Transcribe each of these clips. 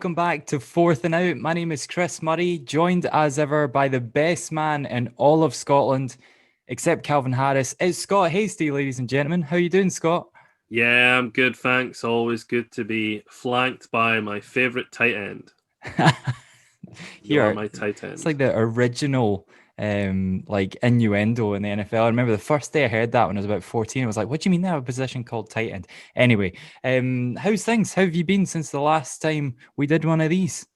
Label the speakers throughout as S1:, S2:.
S1: welcome back to Fourth and Out. My name is Chris Murray, joined as ever by the best man in all of Scotland, except Calvin Harris. It's Scott Hasty, ladies and gentlemen. How you doing, Scott?
S2: Yeah, I'm good, thanks. Always good to be flanked by my favourite tight end. You are
S1: Here,
S2: my tight
S1: it's
S2: end.
S1: like the original like innuendo in the NFL. I remember the first day I heard that when I was about 14. I was like, what do you mean they have a position called tight end? Anyway, how's things? How have you been since the last time we did one of these?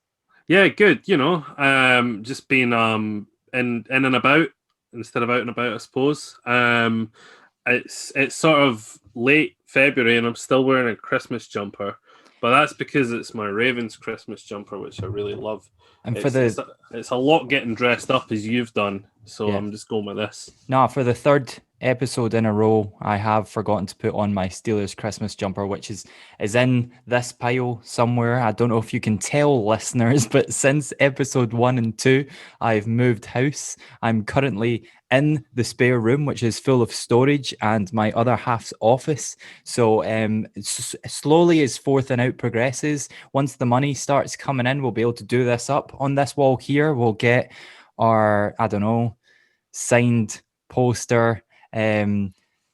S2: Yeah, good. Just been in and about instead of out and about, I suppose. It's sort of late February, and I'm still wearing a Christmas jumper, but that's because it's my Ravens Christmas jumper, which I really love.
S1: And for
S2: It's
S1: the
S2: it's a, it's a lot getting dressed up as you've done, so
S1: yeah,
S2: I'm just going with this.
S1: no, for the third episode in a row, I have forgotten to put on my Steelers Christmas jumper, which is in this pile somewhere. I don't know if you can tell, listeners, but since episode 1 and 2, I've moved house. I'm currently in the spare room, which is full of storage, and my other half's office. So slowly as Fourth and Out progresses, once the money starts coming in, we'll be able to do this up. On this wall here, we'll get our, I don't know, signed poster. To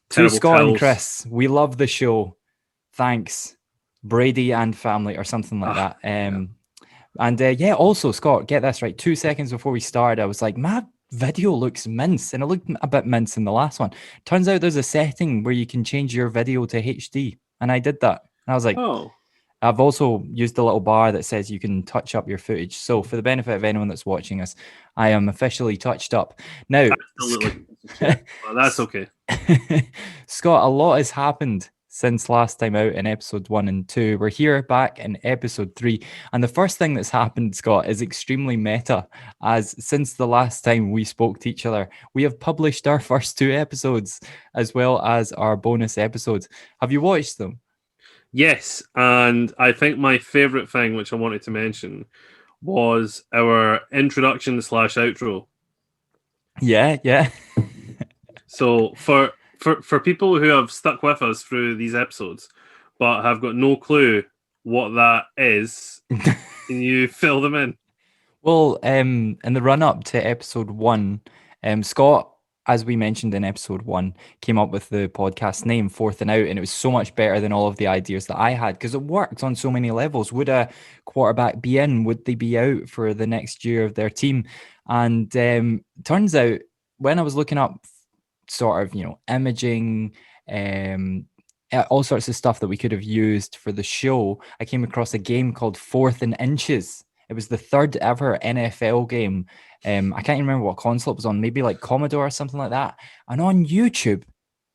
S2: Terrible
S1: Scott and
S2: cows.
S1: Chris, we love the show. Thanks, Brady and family, or something like
S2: Ah,
S1: that.
S2: yeah.
S1: And yeah, also Scott, get this right. 2 seconds before we started, I was like, my video looks mince, and it looked a bit mince in the last one. Turns out there's a setting where you can change your video to HD, and I did that. And I was like,
S2: Oh,
S1: I've also used the little bar that says you can touch up your footage. So, for the benefit of anyone that's watching us, I am officially touched up. Now,
S2: I still look like a piece of shit, but that's okay.
S1: Scott, a lot has happened since last time out in episode 1 and 2. We're here back in episode 3. And the first thing that's happened, Scott, is extremely meta, as since the last time we spoke to each other, we have published our first 2 episodes as well as our bonus episodes. Have you watched them?
S2: Yes, and I think my favorite thing, which I wanted to mention, was our introduction slash outro.
S1: Yeah, yeah.
S2: So for people who have stuck with us through these episodes, but have got no clue what that is, can you fill them in?
S1: Well, in the run up to episode 1, Scott, as we mentioned in episode 1, came up with the podcast name Fourth and Out, and it was so much better than all of the ideas that I had because it worked on so many levels. Would a quarterback be in? Would they be out for the next year of their team? And turns out when I was looking up sort of, imaging, all sorts of stuff that we could have used for the show, I came across a game called Fourth and Inches. It was the third ever NFL game. I can't remember what console it was on, maybe like Commodore or something like that. And on YouTube,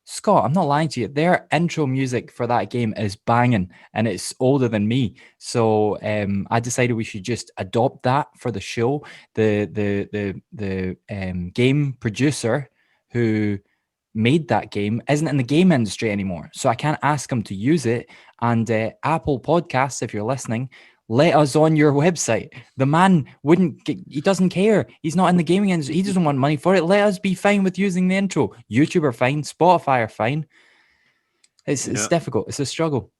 S1: Scott, I'm not lying to you, their intro music for that game is banging and it's older than me. So I decided we should just adopt that for the show. The game producer who made that game isn't in the game industry anymore. So I can't ask him to use it. And Apple Podcasts, if you're listening, let us on your website. The man he doesn't care. He's not in the gaming industry. He doesn't want money for it. Let us be fine with using the intro. YouTube are fine. Spotify are fine. It's
S2: Yeah,
S1: difficult. It's a struggle.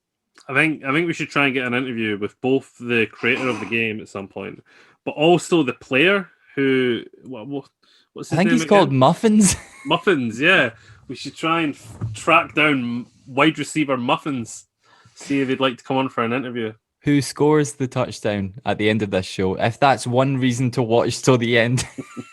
S2: I think we should try and get an interview with both the creator of the game at some point, but also the player who what's
S1: I
S2: his
S1: think
S2: name
S1: he's called
S2: again?
S1: Muffins.
S2: Muffins. Yeah, we should try and track down wide receiver Muffins. See if he'd like to come on for an interview.
S1: Who scores the touchdown at the end of this show. If that's one reason to watch till the end,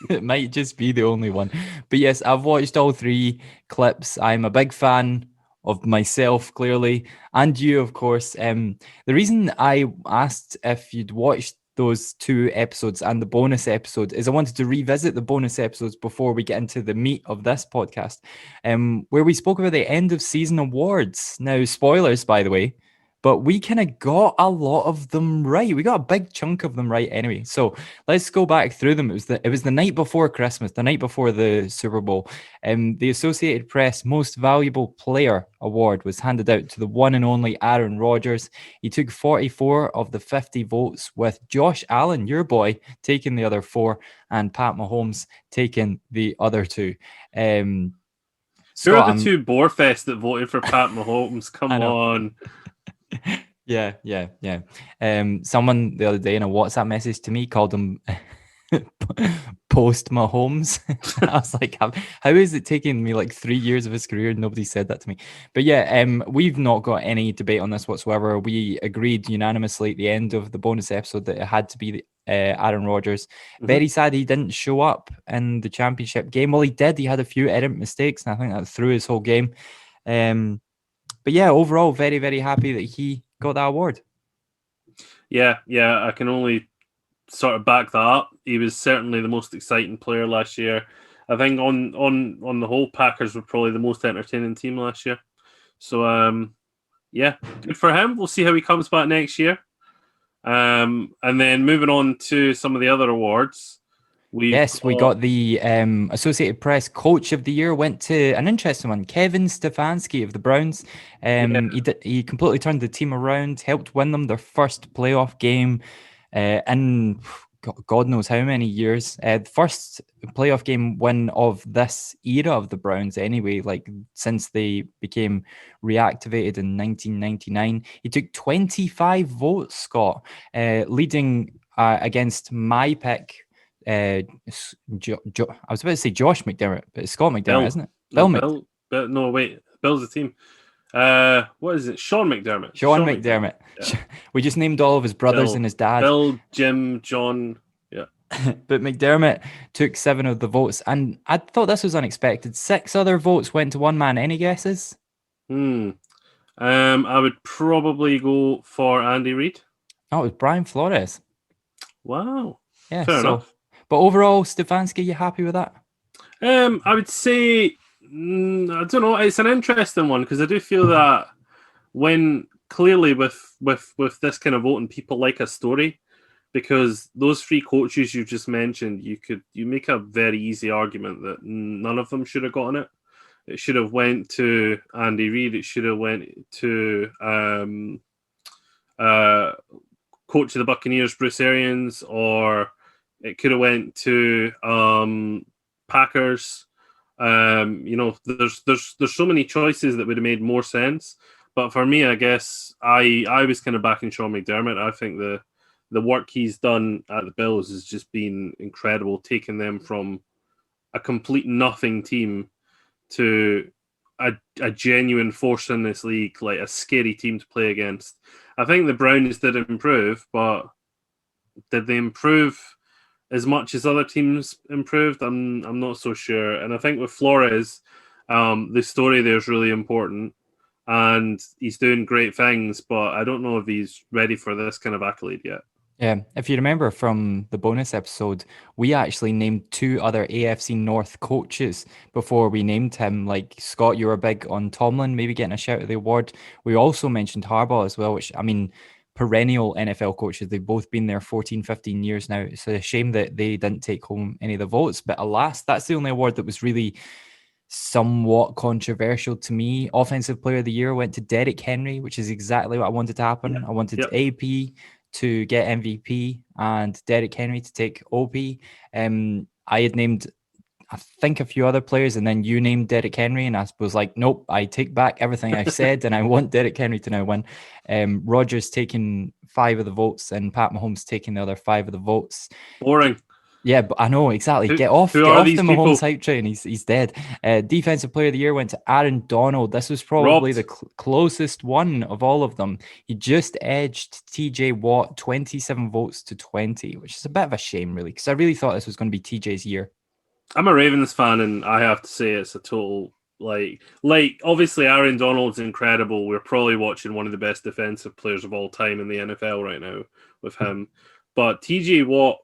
S1: it might just be the only one. But yes, I've watched all 3 clips. I'm a big fan of myself, clearly, and you, of course. The reason I asked if you'd watched those 2 episodes and the bonus episode is I wanted to revisit the bonus episodes before we get into the meat of this podcast, where we spoke about the end of season awards. Now, spoilers, by the way, but we kind of got a lot of them right. We got a big chunk of them right anyway. So let's go back through them. It was the night before Christmas, the night before the Super Bowl. The Associated Press Most Valuable Player Award was handed out to the one and only Aaron Rodgers. He took 44 of the 50 votes, with Josh Allen, your boy, taking the other 4, and Pat Mahomes taking the other 2.
S2: Who are
S1: Scott,
S2: the two Borefest that voted for Pat Mahomes? Come
S1: I know.
S2: on.
S1: Yeah, yeah, yeah. Someone the other day in a WhatsApp message to me called him post Mahomes. I was like, how is it taking me like 3 years of his career and nobody said that to me? But yeah, we've not got any debate on this whatsoever. We agreed unanimously at the end of the bonus episode that it had to be Aaron Rodgers. Very sad he didn't show up in the championship game. Well, he did. He had a few errant mistakes, and I think that threw his whole game. But yeah, overall, very, very happy that he got that award.
S2: Yeah, I can only sort of back that up. He was certainly the most exciting player last year. I think on the whole, Packers were probably the most entertaining team last year. So yeah, good for him. We'll see how he comes back next year. And then moving on to some of the other awards. We
S1: got the Associated Press Coach of the Year. Went to an interesting one, Kevin Stefanski of the Browns. He completely turned the team around, helped win them their first playoff game in God knows how many years. The first playoff game win of this era of the Browns, anyway, like since they became reactivated in 1999. He took 25 votes, Scott, leading against my pick. I was about to say Josh McDermott, but it's Scott McDermott, isn't it?
S2: No, wait. Bill's the team. What is it? Sean McDermott.
S1: Sean McDermott. Yeah. We just named all of his brothers and his dad.
S2: Bill, Jim, John. Yeah.
S1: But McDermott took 7 of the votes, and I thought this was unexpected. 6 other votes went to one man. Any guesses?
S2: I would probably go for Andy Reid.
S1: Oh, it was Brian Flores.
S2: Wow.
S1: Yeah. Fair enough. But overall, Stefanski, you happy with that?
S2: I would say, I don't know. It's an interesting one because I do feel that when clearly with this kind of voting, people like a story, because those 3 coaches you just mentioned, you make a very easy argument that none of them should have gotten it. It should have went to Andy Reid. It should have went to coach of the Buccaneers, Bruce Arians, or it could have went to Packers. There's so many choices that would have made more sense. But for me, I guess I was kind of backing Sean McDermott. I think the work he's done at the Bills has just been incredible, taking them from a complete nothing team to a genuine force in this league, like a scary team to play against. I think the Browns did improve, but did they improve as much as other teams improved? I'm not so sure. And I think with Flores, the story there is really important, and he's doing great things, but I don't know if he's ready for this kind of accolade yet.
S1: Yeah, if you remember from the bonus episode, we actually named 2 other AFC North coaches before we named him. Like, Scott, you were big on Tomlin, maybe getting a shout at the award. We also mentioned Harbaugh as well, which, I mean, perennial NFL coaches. They've both been there 14, 15 years now. It's a shame that they didn't take home any of the votes. But alas, that's the only award that was really somewhat controversial to me. Offensive Player of the Year went to Derrick Henry, which is exactly what I wanted to happen. I wanted AP to get MVP and Derrick Henry to take OP. I had named, I think, a few other players, and then you named Derrick Henry, and I was like, nope, I take back everything I said, and I want Derrick Henry to now win. Rodgers taking 5 of the votes, and Pat Mahomes taking the other 5 of the votes.
S2: Boring.
S1: Yeah, but I know, exactly. Get off the Mahomes hype train. He's dead. Defensive Player of the Year went to Aaron Donald. This was probably the closest one of all of them. He just edged TJ Watt 27 votes to 20, which is a bit of a shame, really, because I really thought this was going to be TJ's year.
S2: I'm a Ravens fan, and I have to say it's a total, like obviously Aaron Donald's incredible. We're probably watching one of the best defensive players of all time in the NFL right now with him. But TJ Watt,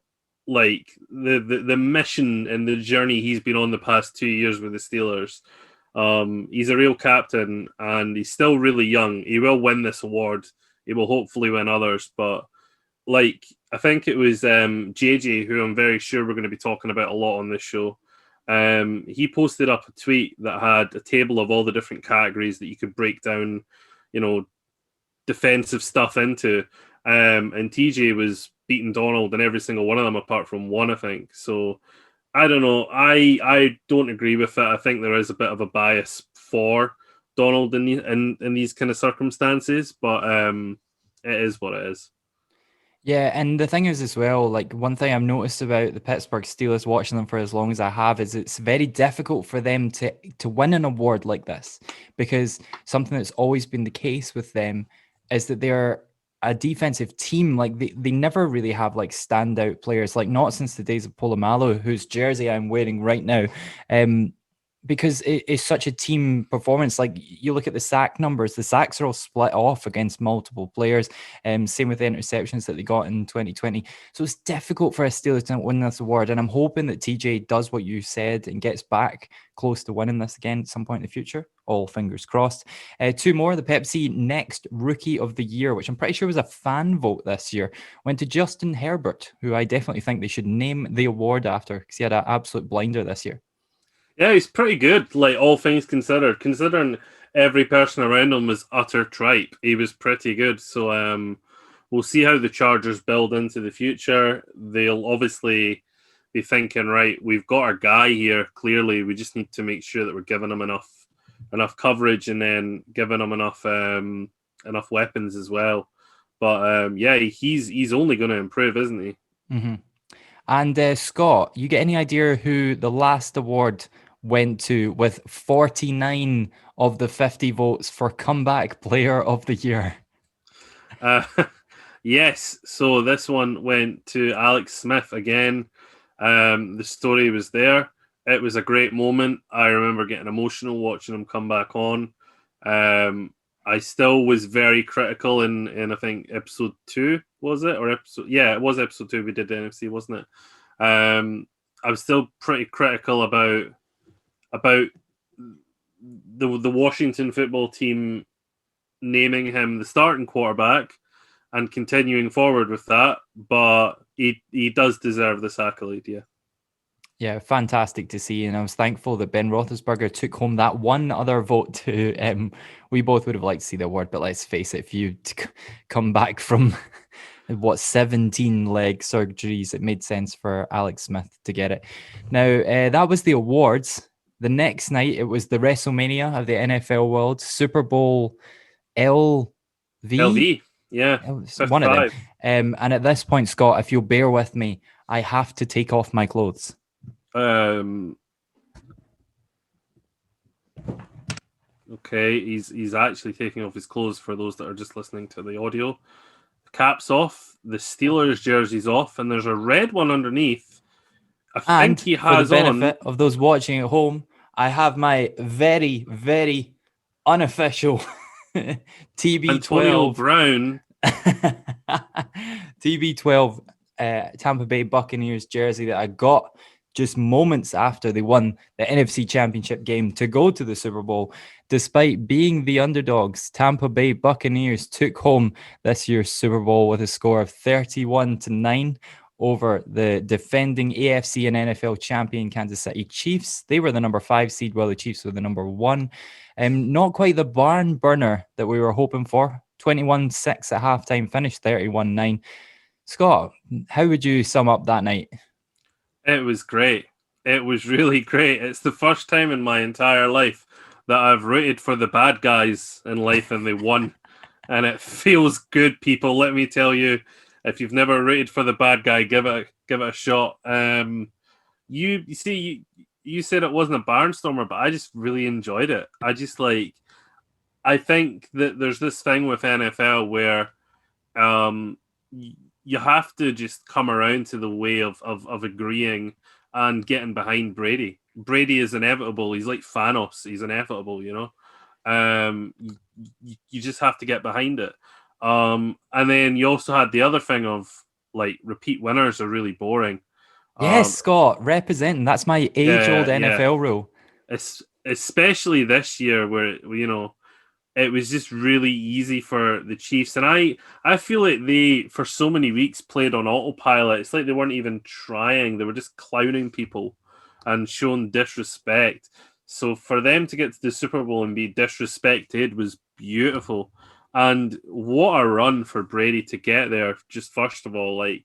S2: like the mission and the journey he's been on the past 2 years with the Steelers, he's a real captain, and he's still really young. He will win this award. He will hopefully win others, but like I think it was JJ, who I'm very sure we're going to be talking about a lot on this show. He posted up a tweet that had a table of all the different categories that you could break down, defensive stuff into, and TJ was beating Donald in every single one of them apart from one, I think. So I don't know. I don't agree with it. I think there is a bit of a bias for Donald in these kind of circumstances, but it is what it is.
S1: Yeah, and the thing is as well, like one thing I've noticed about the Pittsburgh Steelers watching them for as long as I have is it's very difficult for them to win an award like this, because something that's always been the case with them is that they're a defensive team. Like they never really have like standout players, like not since the days of Polamalu, whose jersey I'm wearing right now. Because it's such a team performance. Like you look at the sack numbers, the sacks are all split off against multiple players. Same with the interceptions that they got in 2020. So it's difficult for a Steelers to win this award. And I'm hoping that TJ does what you said and gets back close to winning this again at some point in the future. All fingers crossed. Two more. The Pepsi Next Rookie of the Year, which I'm pretty sure was a fan vote this year, went to Justin Herbert, who I definitely think they should name the award after because he had an absolute blinder this year.
S2: Yeah, he's pretty good, like all things considered. Considering every person around him was utter tripe, he was pretty good. So we'll see how the Chargers build into the future. They'll obviously be thinking, right, we've got our guy here. Clearly, we just need to make sure that we're giving him enough coverage and then giving him enough weapons as well. But yeah, he's only going to improve, isn't he?
S1: Mm-hmm. And Scott, you get any idea who the last award went to with 49 of the 50 votes for Comeback Player of the Year?
S2: Yes, so this one went to Alex Smith again. The story was there. It was a great moment. I remember getting emotional watching him come back on. I still was very critical in I think episode 2, was it? Or episode, yeah, it was episode 2 we did the NFC, wasn't it? I was still pretty critical about the Washington football team naming him the starting quarterback and continuing forward with that, but he does deserve this accolade, yeah.
S1: Yeah, fantastic to see. And I was thankful that Ben Roethlisberger took home that one other vote to, we both would have liked to see the award, but let's face it, if you come back from, 17 leg surgeries, it made sense for Alex Smith to get it. Now, that was the awards. The next night, it was the WrestleMania of the NFL world, Super Bowl
S2: LV, yeah.
S1: One of them. And at this point, Scott, if you'll bear with me, I have to take off my clothes.
S2: Okay, he's actually taking off his clothes for those that are just listening to the audio. Cap's off, the Steelers jersey's off, and there's a red one underneath. I think he has
S1: for the benefit of those watching at home, I have my very, very unofficial TB12
S2: Antonio Brown
S1: TB12 Tampa Bay Buccaneers jersey that I got just moments after they won the NFC Championship game to go to the Super Bowl. Despite being the underdogs, Tampa Bay Buccaneers took home this year's Super Bowl with a score of 31-9 over the defending AFC and NFL champion Kansas City Chiefs. They were the number 5 seed, while the Chiefs were the number 1. Not quite the barn burner that we were hoping for. 21-6 at halftime, finished 31-9. Scott, how would you sum up that night?
S2: It was great. It was really great. It's the first time in my entire life that I've rooted for the bad guys in life and they won. And it feels good, people. Let me tell you, if you've never rooted for the bad guy, give it a shot. You see, you said it wasn't a barnstormer, but I just really enjoyed it. I think that there's this thing with NFL where you have to just come around to the way of agreeing and getting behind Brady. Brady is inevitable. He's like Thanos. He's inevitable, you know. You just have to get behind it. And then you also had the other thing of like repeat winners are really boring.
S1: Yes, Scott, representing. That's my age-old NFL rule.
S2: Especially this year where, you know, it was just really easy for the Chiefs. And I feel like they, for so many weeks, played on autopilot. It's like they weren't even trying. They were just clowning people and showing disrespect. So for them to get to the Super Bowl and be disrespected was beautiful. And what a run for Brady to get there. Just first of all, like,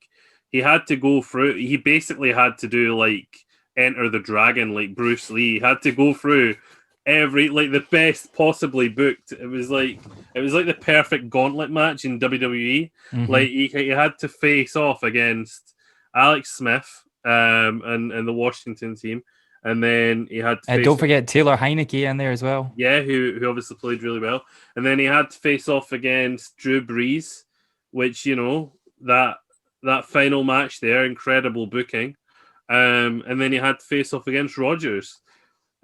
S2: he had to go through, he basically had to do like Enter the Dragon, like Bruce Lee. He had to go through the best possibly booked. It was like the perfect gauntlet match in WWE.
S1: Mhm.
S2: Like he had to face off against Alex Smith and the Washington team, and then he had to face
S1: Don't forget Taylor Heineke in there as well.
S2: yeah, who obviously played really well, and then he had to face off against Drew Brees, which that final match there, incredible booking, and then he had to face off against Rodgers.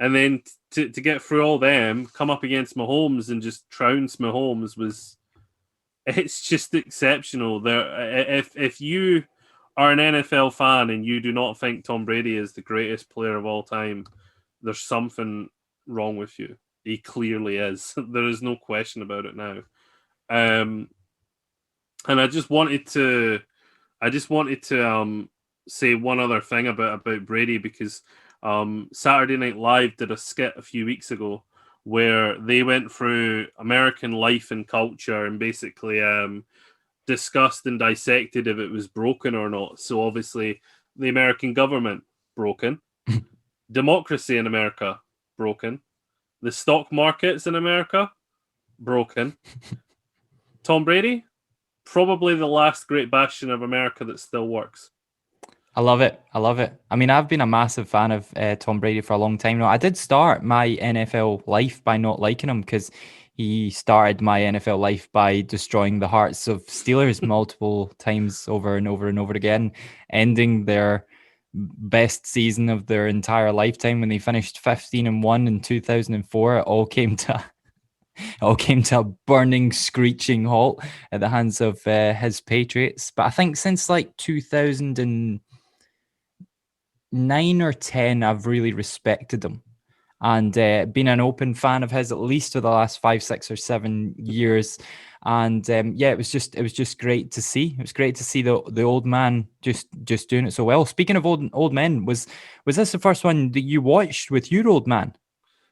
S2: And then to get through all them, come up against Mahomes and just trounce Mahomes it's just exceptional. If you are an NFL fan and you do not think Tom Brady is the greatest player of all time, there's something wrong with you. He clearly is. There is no question about it now. And I just wanted to say one other thing about Brady, because Saturday Night Live did a skit a few weeks ago where they went through American life and culture and basically discussed and dissected if it was broken or not. So obviously the American government, broken. Democracy in America, broken. The stock markets in America, broken. Tom Brady, probably the last great bastion of America that still works.
S1: I love it. I mean, I've been a massive fan of Tom Brady for a long time now. I did start my NFL life by not liking him because he started my NFL life by destroying the hearts of Steelers multiple times over and over and over again, ending their best season of their entire lifetime when they finished 15-1 in 2004. It all came to a burning, screeching halt at the hands of his Patriots. But I think since like 2009 or 10, I've really respected him and been an open fan of his at least for the last 5, 6, or 7 years. And it was just great to see. It was great to see the old man just doing it so well. Speaking of old men, was this the first one that you watched with your old man?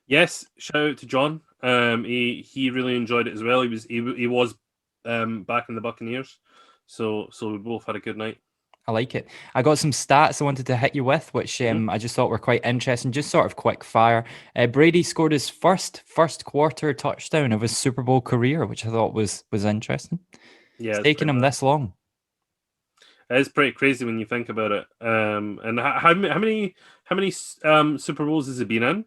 S2: Yes, shout out to John. He really enjoyed it as well. He was back in the Buccaneers, so we both had a good night.
S1: I like it. I got some stats I wanted to hit you with, which I just thought were quite interesting. Just sort of quick fire. Brady scored his first quarter touchdown of his Super Bowl career, which I thought was interesting.
S2: Yeah,
S1: it's taken him this long.
S2: It's pretty crazy when you think about it. And how many Super Bowls has he been in?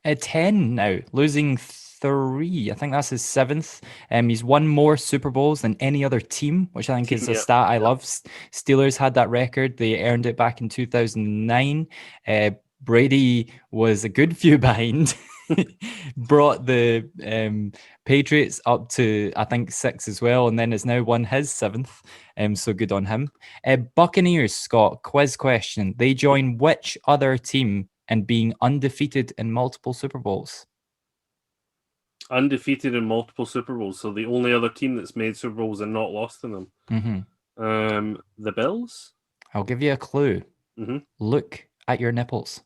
S1: 10 now, losing 3. I think that's his 7th. He's won more Super Bowls than any other team, which I think is a stat I love. Steelers had that record. They earned it back in 2009. Brady was a good few behind. Brought the Patriots up to, I think, 6 as well, and then has now won his 7th. So good on him. Buccaneers, Scott, quiz question. They join which other team in being undefeated in multiple Super Bowls?
S2: Undefeated in multiple Super Bowls. So the only other team that's made Super Bowls and not lost in them.
S1: Mm-hmm.
S2: The Bills?
S1: I'll give you a clue.
S2: Mm-hmm.
S1: Look at your nipples.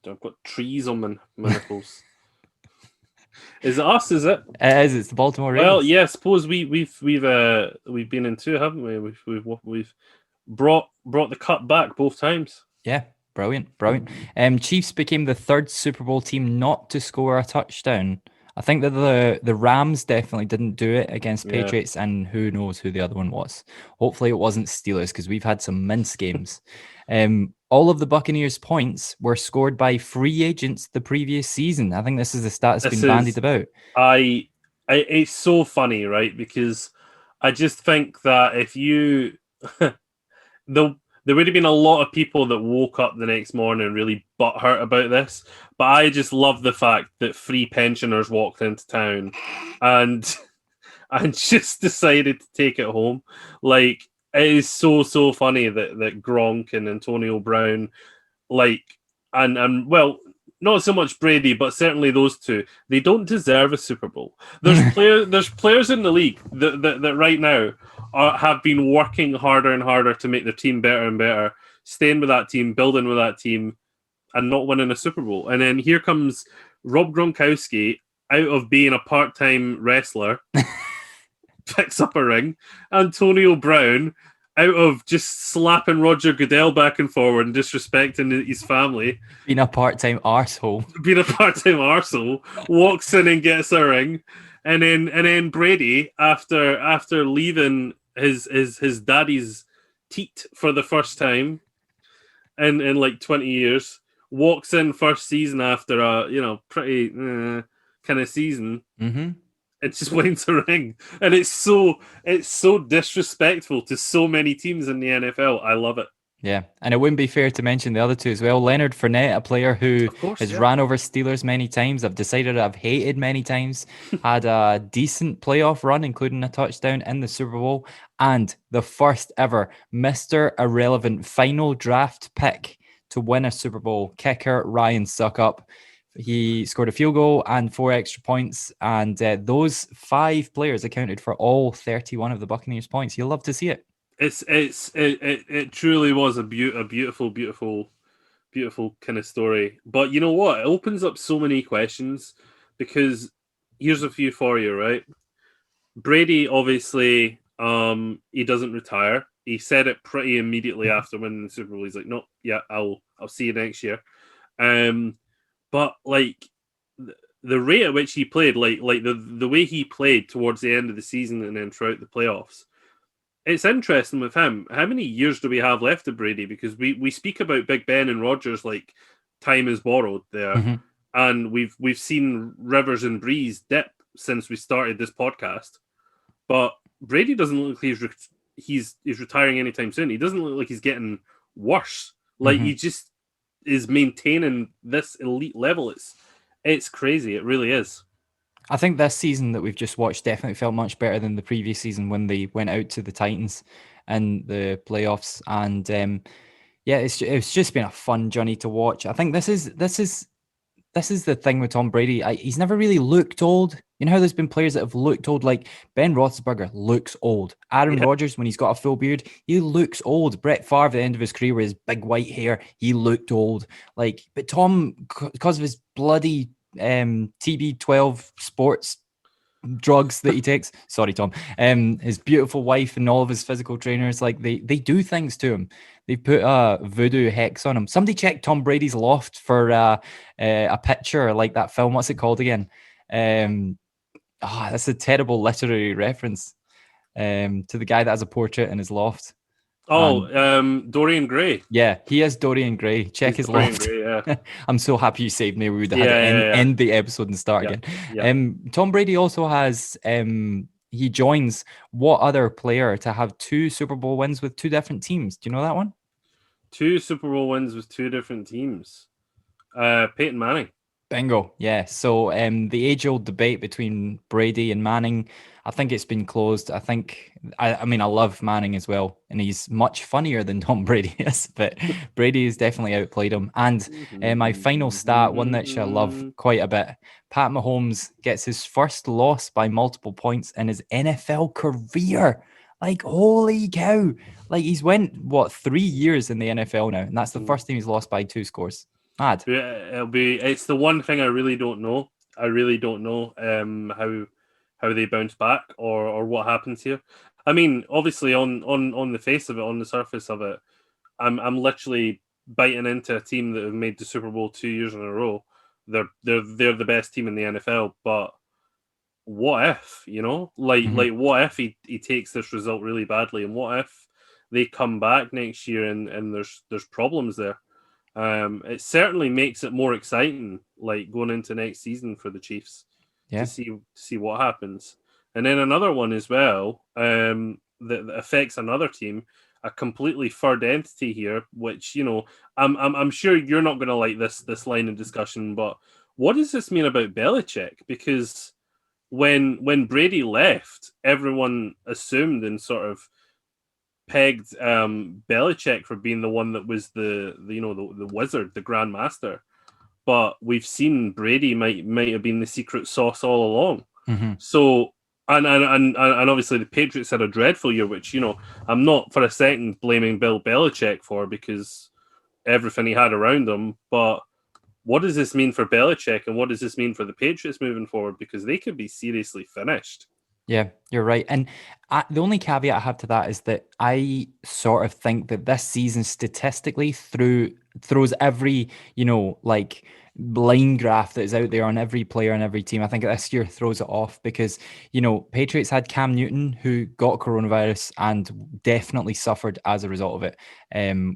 S2: I've got trees on my nipples. Is it us? Is it?
S1: It is. It's the Baltimore Ravens.
S2: Well, yeah. I suppose we've been in 2, haven't we? We've brought the cut back both times.
S1: Yeah, brilliant. Chiefs became the 3rd Super Bowl team not to score a touchdown. I think that the Rams definitely didn't do it against Patriots, and who knows who the other one was. Hopefully it wasn't Steelers, because we've had some mince games. All of the Buccaneers' points were scored by free agents the previous season. I think this is the stat that's been bandied about.
S2: It's so funny, right? Because I just think that if you... There would have been a lot of people that woke up the next morning really butthurt about this, but I just love the fact that 3 pensioners walked into town and just decided to take it home. Like, it is so funny that Gronk and Antonio Brown, and well, not so much Brady, but certainly those two, they don't deserve a Super Bowl. There's players in the league that right now have been working harder and harder to make their team better and better, staying with that team, building with that team, and not winning a Super Bowl. And then here comes Rob Gronkowski, out of being a part-time wrestler, picks up a ring. Antonio Brown, out of just slapping Roger Goodell back and forward and disrespecting his family,
S1: Being a part-time arsehole.
S2: being a part-time arsehole, walks in and gets a ring, and then Brady, after leaving his daddy's teat for the first time in like 20 years, walks in first season after a pretty kind of season.
S1: Mm-hmm.
S2: It just wins a ring, and it's so disrespectful to so many teams in the NFL. I love it.
S1: Yeah, and it wouldn't be fair to mention the other two as well. Leonard Fournette, a player who has ran over Steelers many times, I've decided I've hated many times, had a decent playoff run, including a touchdown in the Super Bowl, and the first ever Mr. Irrelevant final draft pick to win a Super Bowl, kicker Ryan Suckup. He scored a field goal and 4 extra points, and those 5 players accounted for all 31 of the Buccaneers' points. You'll love to see it.
S2: It truly was a beautiful kind of story. But you know what? It opens up so many questions, because here's a few for you, right? Brady, obviously, he doesn't retire. He said it pretty immediately after winning the Super Bowl. He's like, no, yeah, I'll see you next year. But like the rate at which he played, like the way he played towards the end of the season and then throughout the playoffs, it's interesting with him. How many years do we have left of Brady? Because we speak about Big Ben and Rodgers like time is borrowed there, and we've seen Rivers and Breeze dip since we started this podcast. But Brady doesn't look like he's retiring anytime soon. He doesn't look like he's getting worse. Like he just is maintaining this elite level. It's crazy. It really is.
S1: I think this season that we've just watched definitely felt much better than the previous season when they went out to the Titans in the playoffs. And yeah, it's just been a fun journey to watch. I think this is the thing with Tom Brady. He's never really looked old. You know how there's been players that have looked old, like Ben Roethlisberger looks old. Aaron Rodgers, when he's got a full beard, he looks old. Brett Favre, at the end of his career with his big white hair, he looked old. But Tom, because of his bloody TB12 sports drugs that he takes, sorry Tom, his beautiful wife and all of his physical trainers, like they do things to him. They put a voodoo hex on him. Somebody check Tom Brady's loft for a picture like that film. What's it called again? That's a terrible literary reference to the guy that has a portrait in his loft.
S2: Dorian Gray.
S1: Yeah, he is Dorian Gray. Check his
S2: Dorian
S1: loft.
S2: Gray, yeah.
S1: I'm so happy you saved me. We would have had to end the episode and start again.
S2: Yeah.
S1: Tom Brady also has, he joins what other player to have 2 Super Bowl wins with 2 different teams? Do you know that one?
S2: 2 Super Bowl wins with 2 different teams. Peyton Manning.
S1: Bingo. Yeah. So the age-old debate between Brady and Manning, I think it's been closed. I love Manning as well, and he's much funnier than Tom Brady is, but Brady has definitely outplayed him. And my final stat, one that I love quite a bit, Pat Mahomes gets his first loss by multiple points in his NFL career. Like, holy cow. Like, he's went, 3 years in the NFL now, and that's the first time he's lost by 2 scores. Mad.
S2: Yeah, it's the one thing I really don't know. I really don't know how they bounce back or what happens here. I mean, obviously on the face of it, on the surface of it, I'm literally biting into a team that have made the Super Bowl 2 years in a row. They're the best team in the NFL, but what if, like what if he takes this result really badly, and what if they come back next year and there's problems there? It certainly makes it more exciting, like going into next season for the Chiefs, to see what happens. And then another one as well, that affects another team, a completely third entity here, which I'm sure you're not going to like this line of discussion, but what does this mean about Belichick? Because when Brady left, everyone assumed and sort of pegged Belichick for being the one that was the wizard, the Grand Master. But we've seen Brady might have been the secret sauce all along. So and obviously the Patriots had a dreadful year, which I'm not for a second blaming Bill Belichick for, because everything he had around him. But what does this mean for Belichick, and what does this mean for the Patriots moving forward? Because they could be seriously finished.
S1: Yeah, you're right. And the only caveat I have to that is that I sort of think that this season statistically throws every, like line graph that is out there on every player and every team. I think this year throws it off because, Patriots had Cam Newton who got coronavirus and definitely suffered as a result of it.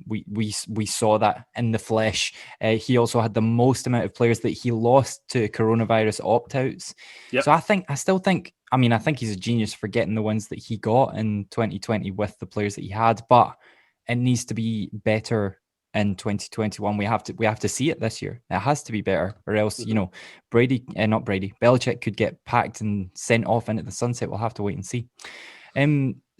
S1: We saw that in the flesh. He also had the most amount of players that he lost to coronavirus opt-outs.
S2: Yep.
S1: So I still think, I think he's a genius for getting the wins that he got in 2020 with the players that he had, but it needs to be better in 2021. We have to see it this year. It has to be better, or else, not Brady, Belichick could get packed and sent off into the sunset. We'll have to wait and see.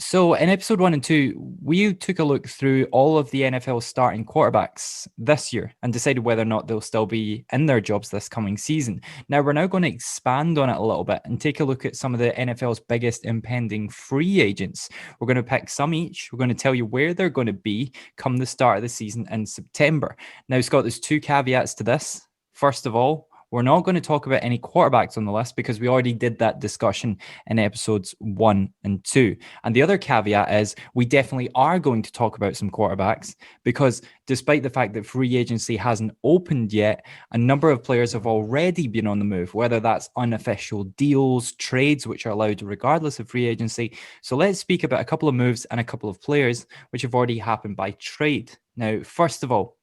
S1: So in episode 1 and 2, we took a look through all of the NFL starting quarterbacks this year and decided whether or not they'll still be in their jobs this coming season. Now we're now going to expand on it a little bit and take a look at some of the NFL's biggest impending free agents. We're going to pick some each. We're going to tell you where they're going to be come the start of the season in September. Now, Scott, there's 2 caveats to this. First of all, we're not going to talk about any quarterbacks on the list because we already did that discussion in episodes 1 and 2. And the other caveat is we definitely are going to talk about some quarterbacks because despite the fact that free agency hasn't opened yet, a number of players have already been on the move, whether that's unofficial deals, trades, which are allowed regardless of free agency. So let's speak about a couple of moves and a couple of players which have already happened by trade. Now, first of all,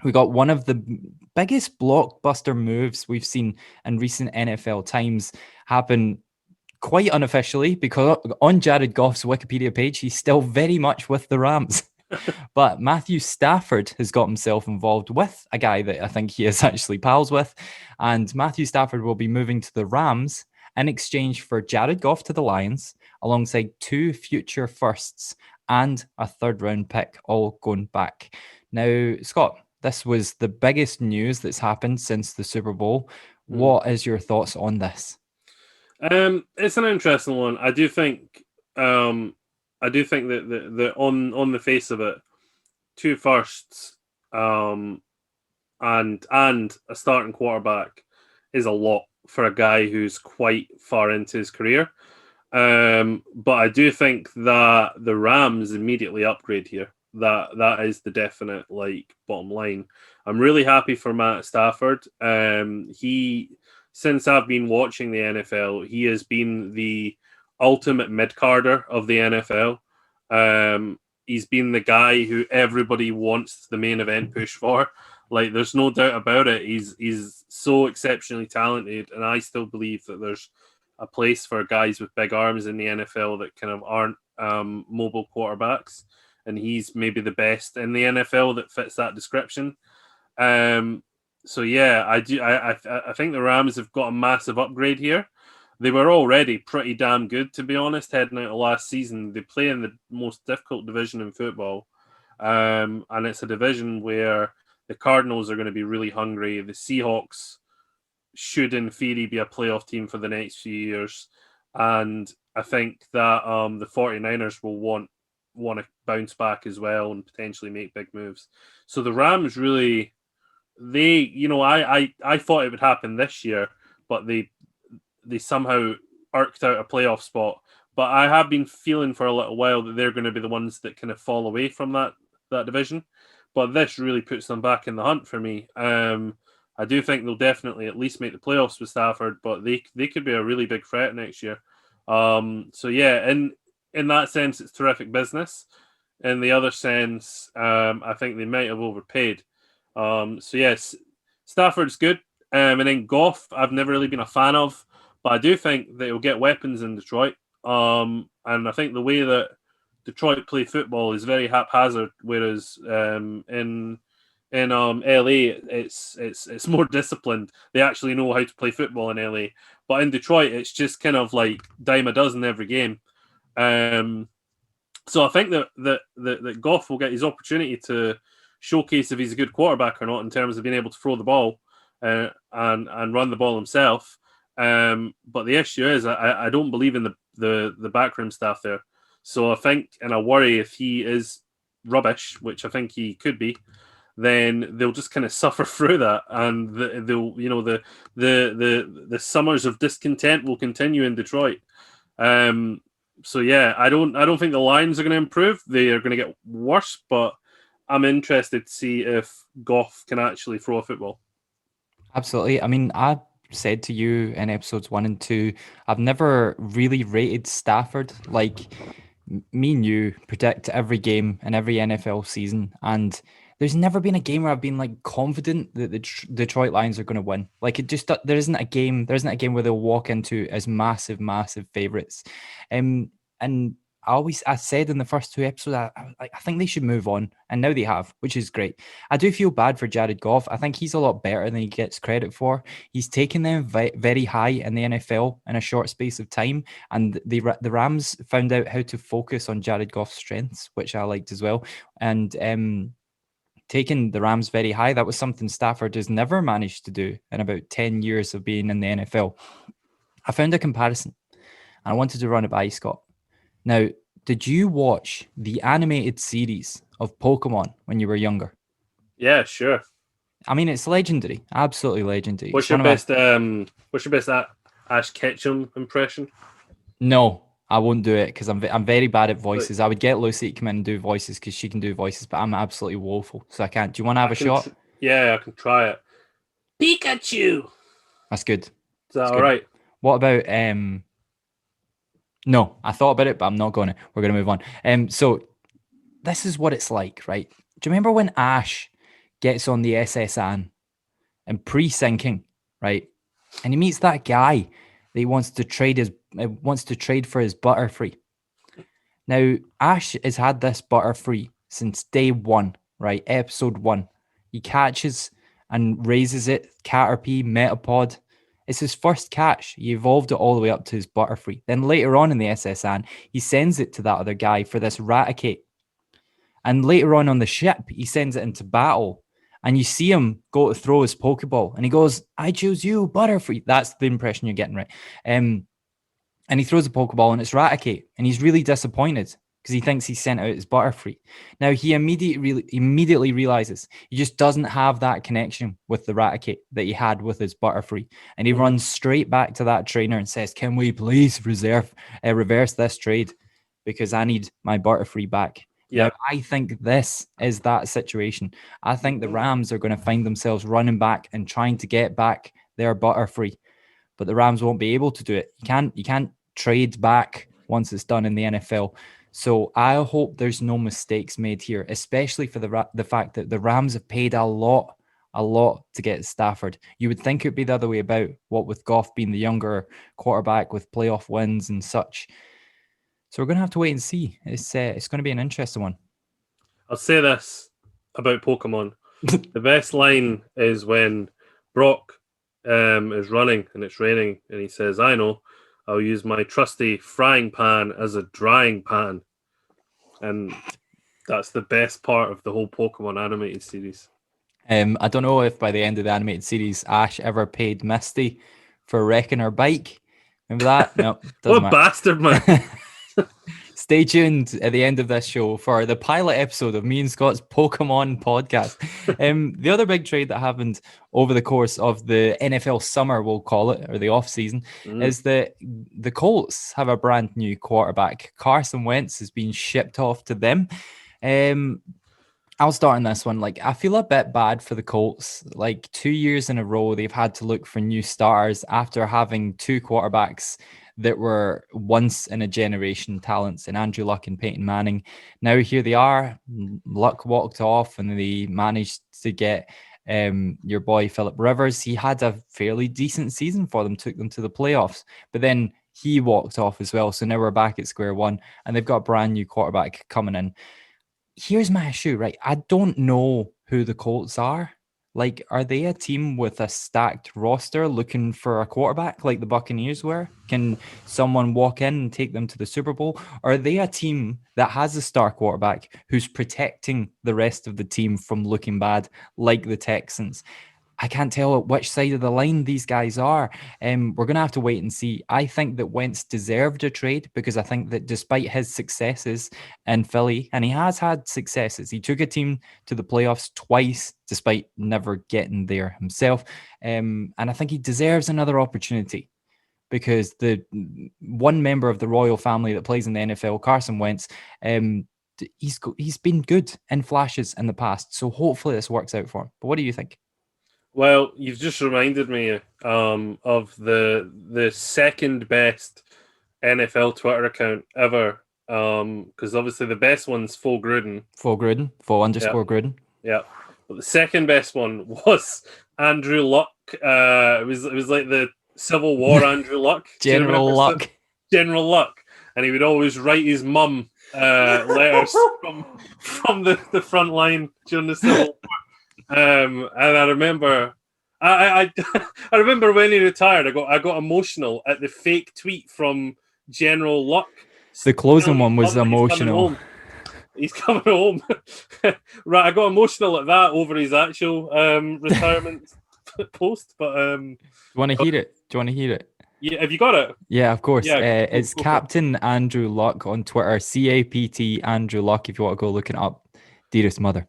S1: we got one of the biggest blockbuster moves we've seen in recent NFL times happen quite unofficially because on Jared Goff's Wikipedia page, he's still very much with the Rams. But Matthew Stafford has got himself involved with a guy that I think he is actually pals with. And Matthew Stafford will be moving to the Rams in exchange for Jared Goff to the Lions, alongside 2 future firsts and a 3rd round pick, all going back. Now, Scott, this was the biggest news that's happened since the Super Bowl. What is your thoughts on this?
S2: It's an interesting one. I do think that the on the face of it, 2 firsts, and a starting quarterback is a lot for a guy who's quite far into his career. But I do think that the Rams immediately upgrade here. That is the definite bottom line. I'm really happy for Matt Stafford. Since I've been watching the NFL, he has been the ultimate mid-carder of the NFL. He's been the guy who everybody wants the main event push for. There's no doubt about it. He's so exceptionally talented, and I still believe that there's a place for guys with big arms in the NFL that kind of aren't mobile quarterbacks. And he's maybe the best in the NFL that fits that description. So yeah, I think the Rams have got a massive upgrade here. They were already pretty damn good, to be honest, heading out of last season. They play in the most difficult division in football. And it's a division where the Cardinals are going to be really hungry. The Seahawks should, in theory, be a playoff team for the next few years. And I think that the 49ers will want to bounce back as well and potentially make big moves. So the Rams really, I thought it would happen this year, but they somehow irked out a playoff spot. But I have been feeling for a little while that they're going to be the ones that kind of fall away from that division. But this really puts them back in the hunt for me. I do think they'll definitely at least make the playoffs with Stafford, but they could be a really big threat next year. So yeah, in that sense, it's terrific business. In the other sense, I think they might have overpaid. So yes, Stafford's good. And then Goff, I've never really been a fan of, but I do think that he'll get weapons in Detroit. And I think the way that Detroit play football is very haphazard, whereas in LA it's more disciplined. They actually know how to play football in LA, but in Detroit it's just kind of like dime a dozen every game. So I think that Goff will get his opportunity to showcase if he's a good quarterback or not in terms of being able to throw the ball and run the ball himself. But the issue is I don't believe in the backroom staff there. So I think, and I worry if he is rubbish, which I think he could be, then they'll just kind of suffer through that, and the summers of discontent will continue in Detroit. So yeah, I don't think the Lions are going to improve. They are going to get worse, but I'm interested to see if Goff can actually throw a football.
S1: Absolutely. I mean, I said to you in episodes 1 and 2, I've never really rated Stafford. Like, me and you predict every game in every NFL season, and there's never been a game where I've been like confident that the Detroit Lions are going to win. Like, it just there isn't a game where they'll walk into as massive favorites. And I said in the first 2 episodes, I think they should move on, and now they have, which is great. I do feel bad for Jared Goff. I think he's a lot better than he gets credit for. He's taken them very high in the NFL in a short space of time, and the Rams found out how to focus on Jared Goff's strengths, which I liked as well. And taking the Rams very high, that was something Stafford has never managed to do in about 10 years of being in the NFL. I found a comparison, and I wanted to run it by you, Scott. Now, did you watch the animated series of Pokemon when you were younger?
S2: Yeah, sure.
S1: I mean, it's legendary, absolutely legendary.
S2: What's your best Ash Ketchum impression?
S1: No, I won't do it because I'm very bad at voices. I would get Lucy to come in and do voices because she can do voices, but I'm absolutely woeful, so I can't. Do you want to have a shot?
S2: Yeah, I can try it. Pikachu.
S1: That's good.
S2: Is that all right?
S1: What about No, I thought about it, but I'm not going to. We're going to move on. So this is what it's like, right? Do you remember when Ash gets on the SS Anne and pre-sinking, right? And he meets that guy that he wants to trade for his Butterfree. Now, Ash has had this Butterfree since day one, right? Episode 1. He catches and raises it, Caterpie, Metapod. It's his first catch. He evolved it all the way up to his Butterfree. Then later on in the SS Anne, he sends it to that other guy for this Raticate. And later on the ship, he sends it into battle. And you see him go to throw his Pokeball. And he goes, I choose you, Butterfree. That's the impression you're getting, right? And he throws a Pokeball and it's Raticate. And he's really disappointed because he thinks he sent out his Butterfree. Now, he immediately realizes he just doesn't have that connection with the Raticate that he had with his Butterfree. And he runs straight back to that trainer and says, can we please reverse this trade? Because I need my Butterfree back. Yeah, I think this is that situation. I think the Rams are going to find themselves running back and trying to get back their Butterfree. But the Rams won't be able to do it. You can't trade back once it's done in the NFL. So I hope there's no mistakes made here, especially for the fact that the Rams have paid a lot to get Stafford. You would think it would be the other way about, what with Goff being the younger quarterback with playoff wins and such. So we're going to have to wait and see. It's going to be an interesting one.
S2: I'll say this about Pokemon. The best line is when Brock is running and it's raining and he says, I know, I'll use my trusty frying pan as a drying pan. And that's the best part of the whole Pokemon animated series.
S1: I don't know if by the end of the animated series, Ash ever paid Misty for wrecking her bike. Remember that? No.
S2: What a bastard, man.
S1: Stay tuned at the end of this show for the pilot episode of me and Scott's Pokemon podcast. The other big trade that happened over the course of the NFL summer, we'll call it, or the off season, is that the Colts have a brand new quarterback. Carson Wentz has been shipped off to them. I'll start on this one. Like, I feel a bit bad for the Colts. Like, 2 years in a row, they've had to look for new starters after having two quarterbacks that were once in a generation talents in Andrew Luck and Peyton Manning. Now here they are. Luck walked off and they managed to get your boy Phillip Rivers. He had a fairly decent season for them, took them to the playoffs, but then he walked off as well. So now we're back at square one and they've got a brand new quarterback coming in. Here's my issue, right? I don't know who the Colts are. Like, are they a team with a stacked roster looking for a quarterback like the Buccaneers were? Can someone walk in and take them to the Super Bowl? Or are they a team that has a star quarterback who's protecting the rest of the team from looking bad like the Texans? I can't tell which side of the line these guys are. We're going to have to wait and see. I think that Wentz deserved a trade because I think that despite his successes in Philly, and he has had successes, he took a team to the playoffs twice despite never getting there himself. And I think he deserves another opportunity because the one member of the royal family that plays in the NFL, Carson Wentz, he's been good in flashes in the past. So hopefully this works out for him. But what do you think?
S2: Well, you've just reminded me of the second best NFL Twitter account ever. Because obviously the best one's Full Gruden.
S1: Full Gruden, _Gruden.
S2: Yeah. But the second best one was Andrew Luck. It was like the Civil War Andrew Luck.
S1: General Luck.
S2: General Luck. And he would always write his mum letters from the front line during the Civil War. And I remember I remember when he retired, I got emotional at the fake tweet from General Luck.
S1: The closing one was emotional.
S2: He's coming home. Right, I got emotional at that over his actual retirement post. But
S1: do you want to hear it? Do you want to hear it?
S2: Yeah, have you got it?
S1: Yeah, of course.
S2: Yeah,
S1: it's Captain Andrew Luck on Twitter, CAPT Andrew Luck, if you want to go look it up. Dearest mother,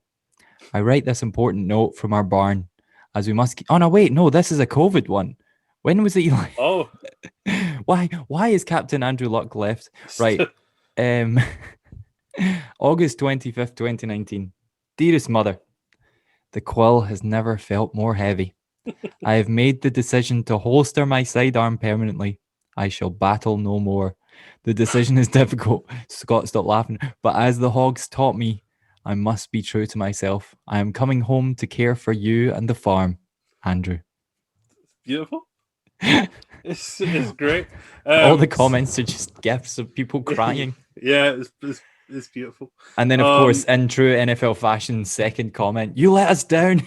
S1: I write this important note from our barn as we must. Oh no, wait, no, this is a COVID one. When was it?
S2: Oh,
S1: why is Captain Andrew Luck left? Right, August 25th, 2019. Dearest mother, the quill has never felt more heavy. I have made the decision to holster my sidearm permanently. I shall battle no more. The decision is difficult. Scott, stop laughing. But as the hogs taught me, I must be true to myself. I am coming home to care for you and the farm. Andrew.
S2: Beautiful. It's great.
S1: All the comments are just gifs of people crying.
S2: Yeah, it's beautiful.
S1: And then, of course, in true NFL fashion, second comment, you let us down.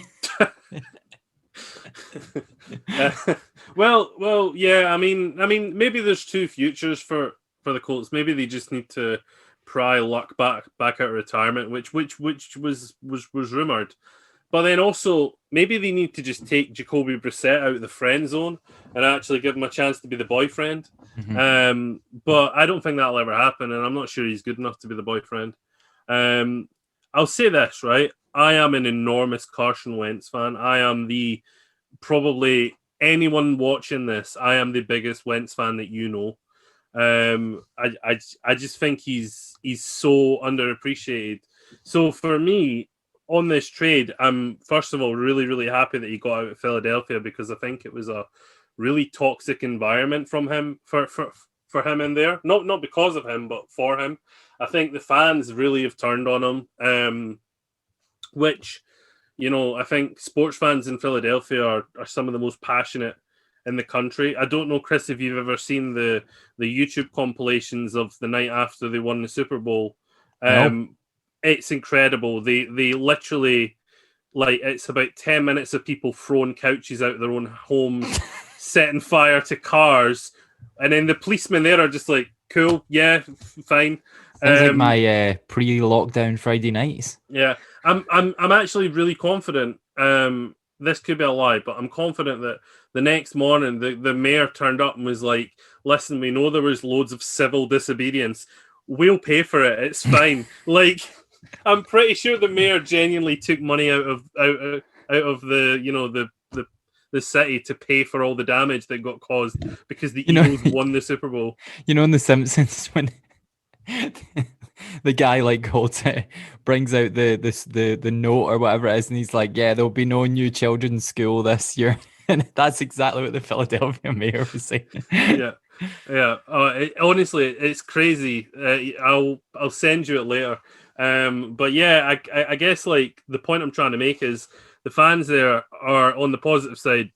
S2: Well, yeah. I mean, maybe there's two futures for the Colts. Maybe they just need to pry Luck back out of retirement, which was rumored. But then also, maybe they need to just take Jacoby Brissett out of the friend zone and actually give him a chance to be the boyfriend. Mm-hmm. But I don't think that'll ever happen, and I'm not sure he's good enough to be the boyfriend. I'll say this, right? I am an enormous Carson Wentz fan. I am probably anyone watching this, I am the biggest Wentz fan that you know. I just think he's so underappreciated. So for me, on this trade, I'm first of all really, really happy that he got out of Philadelphia, because I think it was a really toxic environment from him for him in there. Not because of him, but for him. I think the fans really have turned on him, which, you know, I think sports fans in Philadelphia are some of the most passionate in the country. I don't know, Chris, if you've ever seen the YouTube compilations of the night after they won the Super Bowl. No. It's incredible. They literally, like, it's about 10 minutes of people throwing couches out of their own homes, setting fire to cars, and then the policemen there are just like, cool, yeah, fine.
S1: Sounds like my pre-lockdown Friday nights.
S2: Yeah, I'm actually really confident. This could be a lie, but I'm confident that the next morning the mayor turned up and was like, "Listen, we know there was loads of civil disobedience. We'll pay for it. It's fine." Like, I'm pretty sure the mayor genuinely took money out of the, you know, the city to pay for all the damage that got caused because the Eagles won the Super Bowl.
S1: You know, in The Simpsons, when the guy like brings out the note or whatever it is, and he's like, "Yeah, there'll be no new children's school this year," and that's exactly what the Philadelphia mayor was saying.
S2: Yeah. Honestly, it's crazy. I'll send you it later. But yeah, I guess like the point I'm trying to make is the fans there are, on the positive side,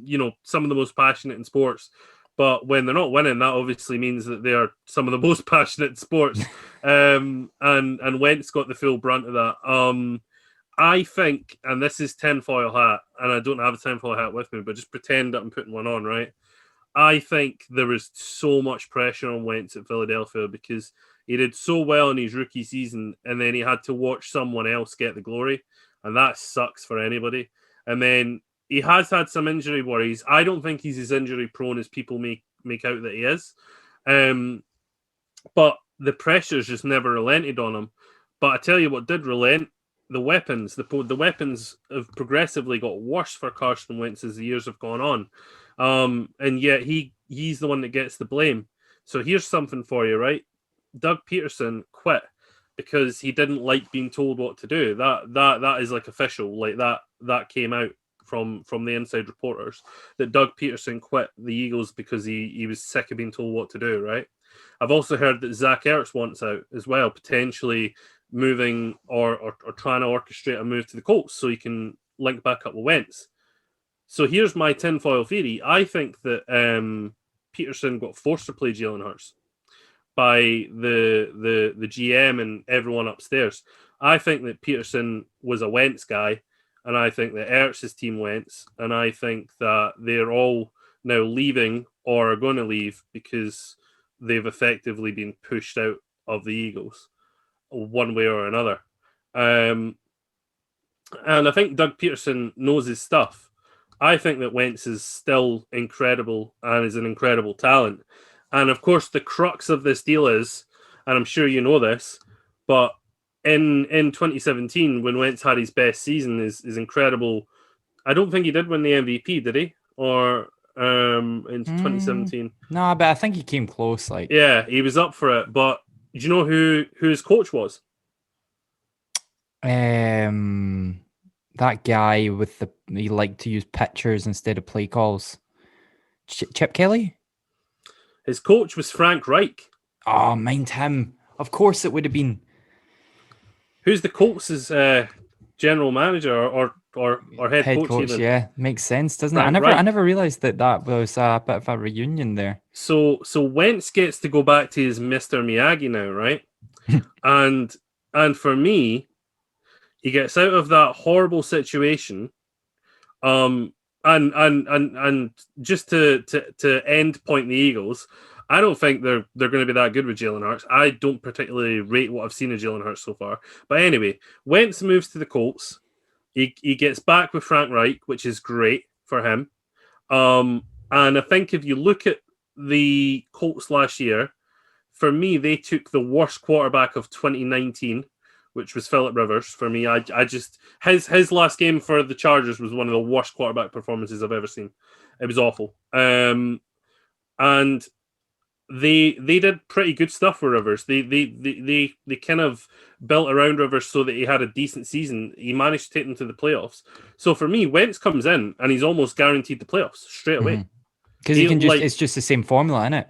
S2: you know, some of the most passionate in sports. But when they're not winning, that obviously means that they are some of the most passionate in sports. And Wentz got the full brunt of that. I think, and this is tinfoil hat, and I don't have a tinfoil hat with me, but just pretend that I'm putting one on, right? I think there was so much pressure on Wentz at Philadelphia because he did so well in his rookie season, and then he had to watch someone else get the glory, and that sucks for anybody. And then he has had some injury worries. I don't think he's as injury prone as people make out that he is. But the pressure's just never relented on him. But I tell you what did relent, the weapons. The weapons have progressively got worse for Carson Wentz as the years have gone on. And yet he he's the one that gets the blame. So here's something for you, right? Doug Peterson quit because he didn't like being told what to do. That is like official. Like that came out from the inside reporters that Doug Peterson quit the Eagles because he was sick of being told what to do, right? I've also heard that Zach Ertz wants out as well, potentially moving or trying to orchestrate a move to the Colts so he can link back up with Wentz. So here's my tinfoil theory. I think that Peterson got forced to play Jalen Hurts by the GM and everyone upstairs. I think that Peterson was a Wentz guy, and I think that Ertz's team Wentz, and I think that they're all now leaving or are going to leave because they've effectively been pushed out of the Eagles one way or another. And I think Doug Peterson knows his stuff. I think that Wentz is still incredible and is an incredible talent. And of course, the crux of this deal is, and I'm sure you know this, but in 2017, when Wentz had his best season, is incredible. I don't think he did win the MVP, did he? Or in 2017?
S1: No, but I think he came close. Like,
S2: yeah, he was up for it. But do you know who his coach was?
S1: That guy with he liked to use pictures instead of play calls. Chip Kelly?
S2: His coach was Frank Reich.
S1: Oh, mind him. Of course it would have been.
S2: Who's the Colts' general manager or head coach even?
S1: Yeah, makes sense, doesn't
S2: Frank
S1: it?
S2: Reich.
S1: I never realized that was a bit of a reunion there.
S2: So Wentz gets to go back to his Mr. Miyagi now, right? and for me, he gets out of that horrible situation. And just to end point the Eagles, I don't think they're going to be that good with Jalen Hurts. I don't particularly rate what I've seen of Jalen Hurts so far. But anyway, Wentz moves to the Colts. He gets back with Frank Reich, which is great for him. And I think if you look at the Colts last year, for me, they took the worst quarterback of 2019, which was Phillip Rivers. For me, I just his last game for the Chargers was one of the worst quarterback performances I've ever seen. It was awful. And they did pretty good stuff for Rivers. They kind of built around Rivers so that he had a decent season. He managed to take them to the playoffs. So for me, Wentz comes in and he's almost guaranteed the playoffs straight away.
S1: Because he can just it's just the same formula, isn't it?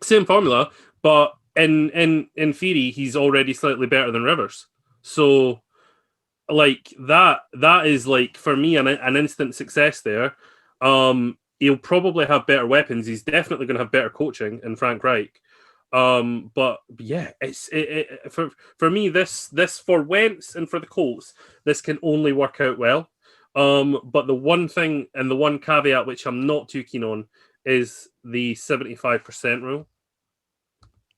S2: Same formula, but in theory, he's already slightly better than Rivers. So like that is like for me an instant success there. He'll probably have better weapons. He's definitely going to have better coaching in Frank Reich. But yeah, it's for me this for Wentz and for the Colts, this can only work out well. But the one thing and the one caveat which I'm not too keen on is the 75% rule.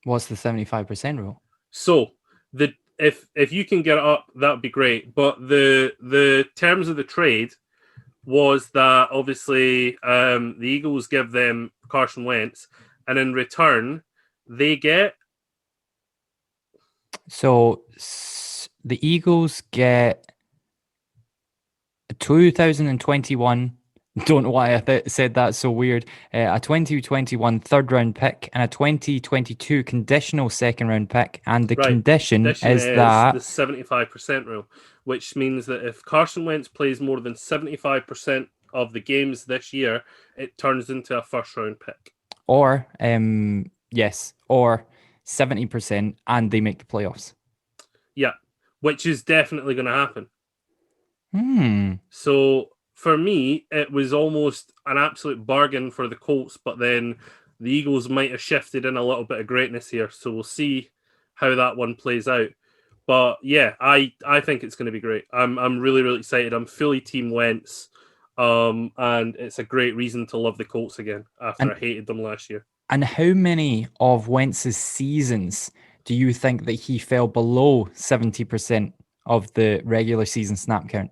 S1: What's the 75% rule?
S2: So if you can get it up, that would be great. But the terms of the trade was that obviously the Eagles give them Carson Wentz, and in return they get.
S1: So the Eagles get a 2021. Don't know why I said that so weird. A 2021 third round pick and a 2022 conditional second round pick, and the condition is that
S2: the 75% rule, which means that if Carson Wentz plays more than 75% of the games this year, it turns into a first round pick.
S1: Or 70%, and they make the playoffs.
S2: Yeah, which is definitely going to happen.
S1: So
S2: for me, it was almost an absolute bargain for the Colts, but then the Eagles might have shifted in a little bit of greatness here. So we'll see how that one plays out. But yeah, I think it's going to be great. I'm really, really excited. I'm fully team Wentz. And it's a great reason to love the Colts again after I hated them last year.
S1: And how many of Wentz's seasons do you think that he fell below 70% of the regular season snap count?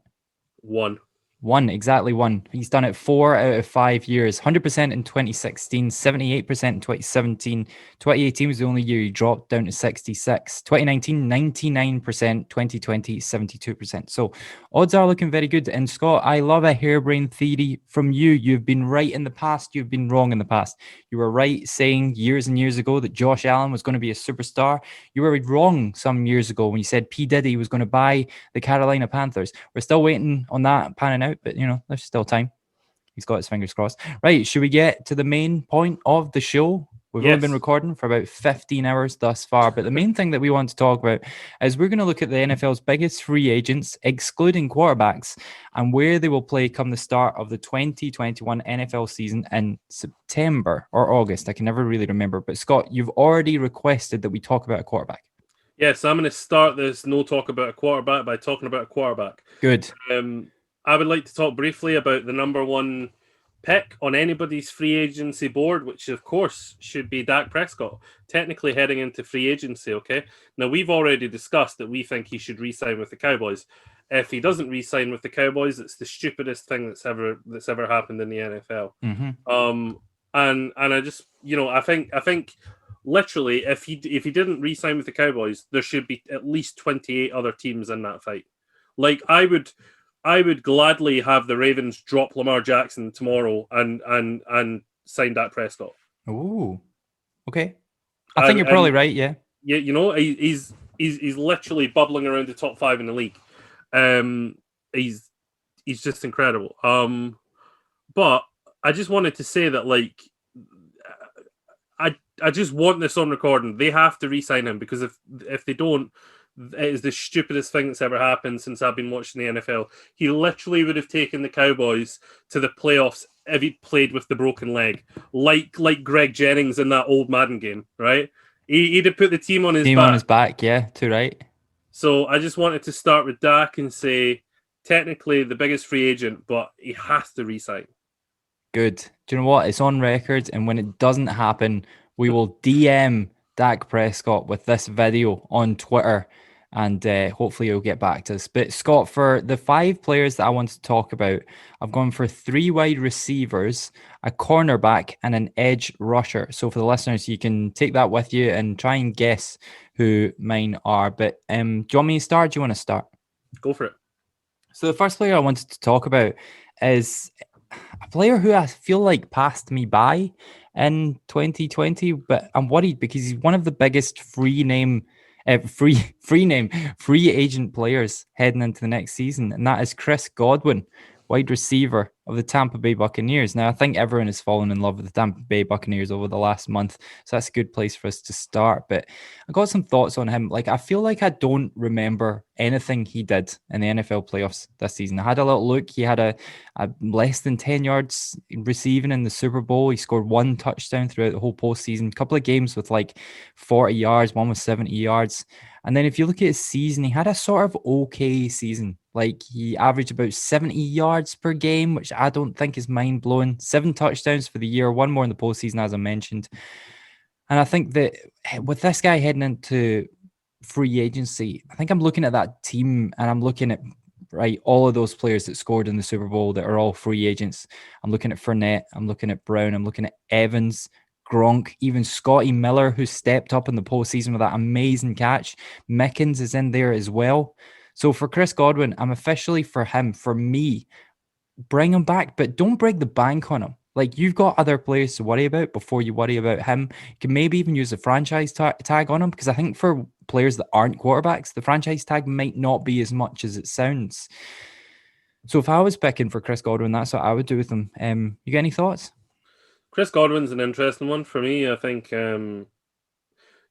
S2: One.
S1: Exactly one. He's done it 4 out of 5 years. 100% in 2016, 78% in 2017. 2018 was the only year he dropped down to 66. 2019, 99%. 2020, 72%. So odds are looking very good. And Scott, I love a harebrained theory from you. You've been right in the past. You've been wrong in the past. You were right saying years and years ago that Josh Allen was going to be a superstar. You were wrong some years ago when you said P. Diddy was going to buy the Carolina Panthers. We're still waiting on that panning out, but there's still time. He's got his fingers crossed. Right, should we get to the main point of the show? We've only been recording for about 15 hours thus far, but the main thing that we want to talk about is we're going to look at the NFL's biggest free agents, excluding quarterbacks, and where they will play come the start of the 2021 NFL season in September or August. I can never really remember. But Scott, you've already requested that we talk about a quarterback.
S2: Yes, I'm going to start this no talk about a quarterback by talking about a quarterback.
S1: Good.
S2: I would like to talk briefly about the number one pick on anybody's free agency board, which of course should be Dak Prescott, technically heading into free agency. Okay, now we've already discussed that we think he should re-sign with the Cowboys. If he doesn't re-sign with the Cowboys, it's the stupidest thing that's ever happened in the NFL.
S1: Mm-hmm.
S2: And I just I think literally if he didn't re-sign with the Cowboys, there should be at least 28 other teams in that fight. Like I would gladly have the Ravens drop Lamar Jackson tomorrow and sign Dak Prescott.
S1: Ooh, okay. I think you're probably right. Yeah.
S2: Yeah, he's literally bubbling around the top 5 in the league. He's just incredible. But I just wanted to say that, like, I just want this on recording. They have to re-sign him because if they don't, it is the stupidest thing that's ever happened since I've been watching the NFL. He literally would have taken the Cowboys to the playoffs if he played with the broken leg, like Greg Jennings in that old Madden game, right? He'd have put the team on his
S1: back. Yeah, too right.
S2: So I just wanted to start with Dak and say, technically the biggest free agent, but he has to re-sign.
S1: Good. Do you know what? It's on record, and when it doesn't happen, we will DM Dak Prescott with this video on Twitter, and hopefully he'll get back to us. But Scott, for the 5 players that I want to talk about, I've gone for 3 wide receivers, a cornerback, and an edge rusher. So for the listeners, you can take that with you and try and guess who mine are. But do you want me to start? Do you want to start?
S2: Go for it.
S1: So the first player I wanted to talk about is a player who I feel like passed me by in 2020, but I'm worried because he's one of the biggest free agent players heading into the next season, and that is Chris Godwin, wide receiver of the Tampa Bay Buccaneers. Now, I think everyone has fallen in love with the Tampa Bay Buccaneers over the last month, so that's a good place for us to start. But I got some thoughts on him. Like, I feel like I don't remember anything he did in the NFL playoffs this season. I had a little look. He had a less than 10 yards receiving in the Super Bowl. He scored 1 touchdown throughout the whole postseason. A couple of games with like 40 yards, one with 70 yards. And then if you look at his season, he had a sort of okay season. Like, he averaged about 70 yards per game, which I don't think is mind-blowing. 7 touchdowns for the year, 1 more in the postseason, as I mentioned. And I think that with this guy heading into free agency, I think I'm looking at that team and I'm looking at, right, all of those players that scored in the Super Bowl that are all free agents. I'm looking at Fournette, I'm looking at Brown, I'm looking at Evans, Gronk, even Scotty Miller, who stepped up in the postseason with that amazing catch. Mickens is in there as well. So for Chris Godwin, I'm officially for him. For me, bring him back, but don't break the bank on him. Like, you've got other players to worry about before you worry about him. You can maybe even use a franchise tag on him, because I think for players that aren't quarterbacks, the franchise tag might not be as much as it sounds. So if I was picking for Chris Godwin, that's what I would do with him. You got any thoughts?
S2: Chris Godwin's an interesting one for me. I think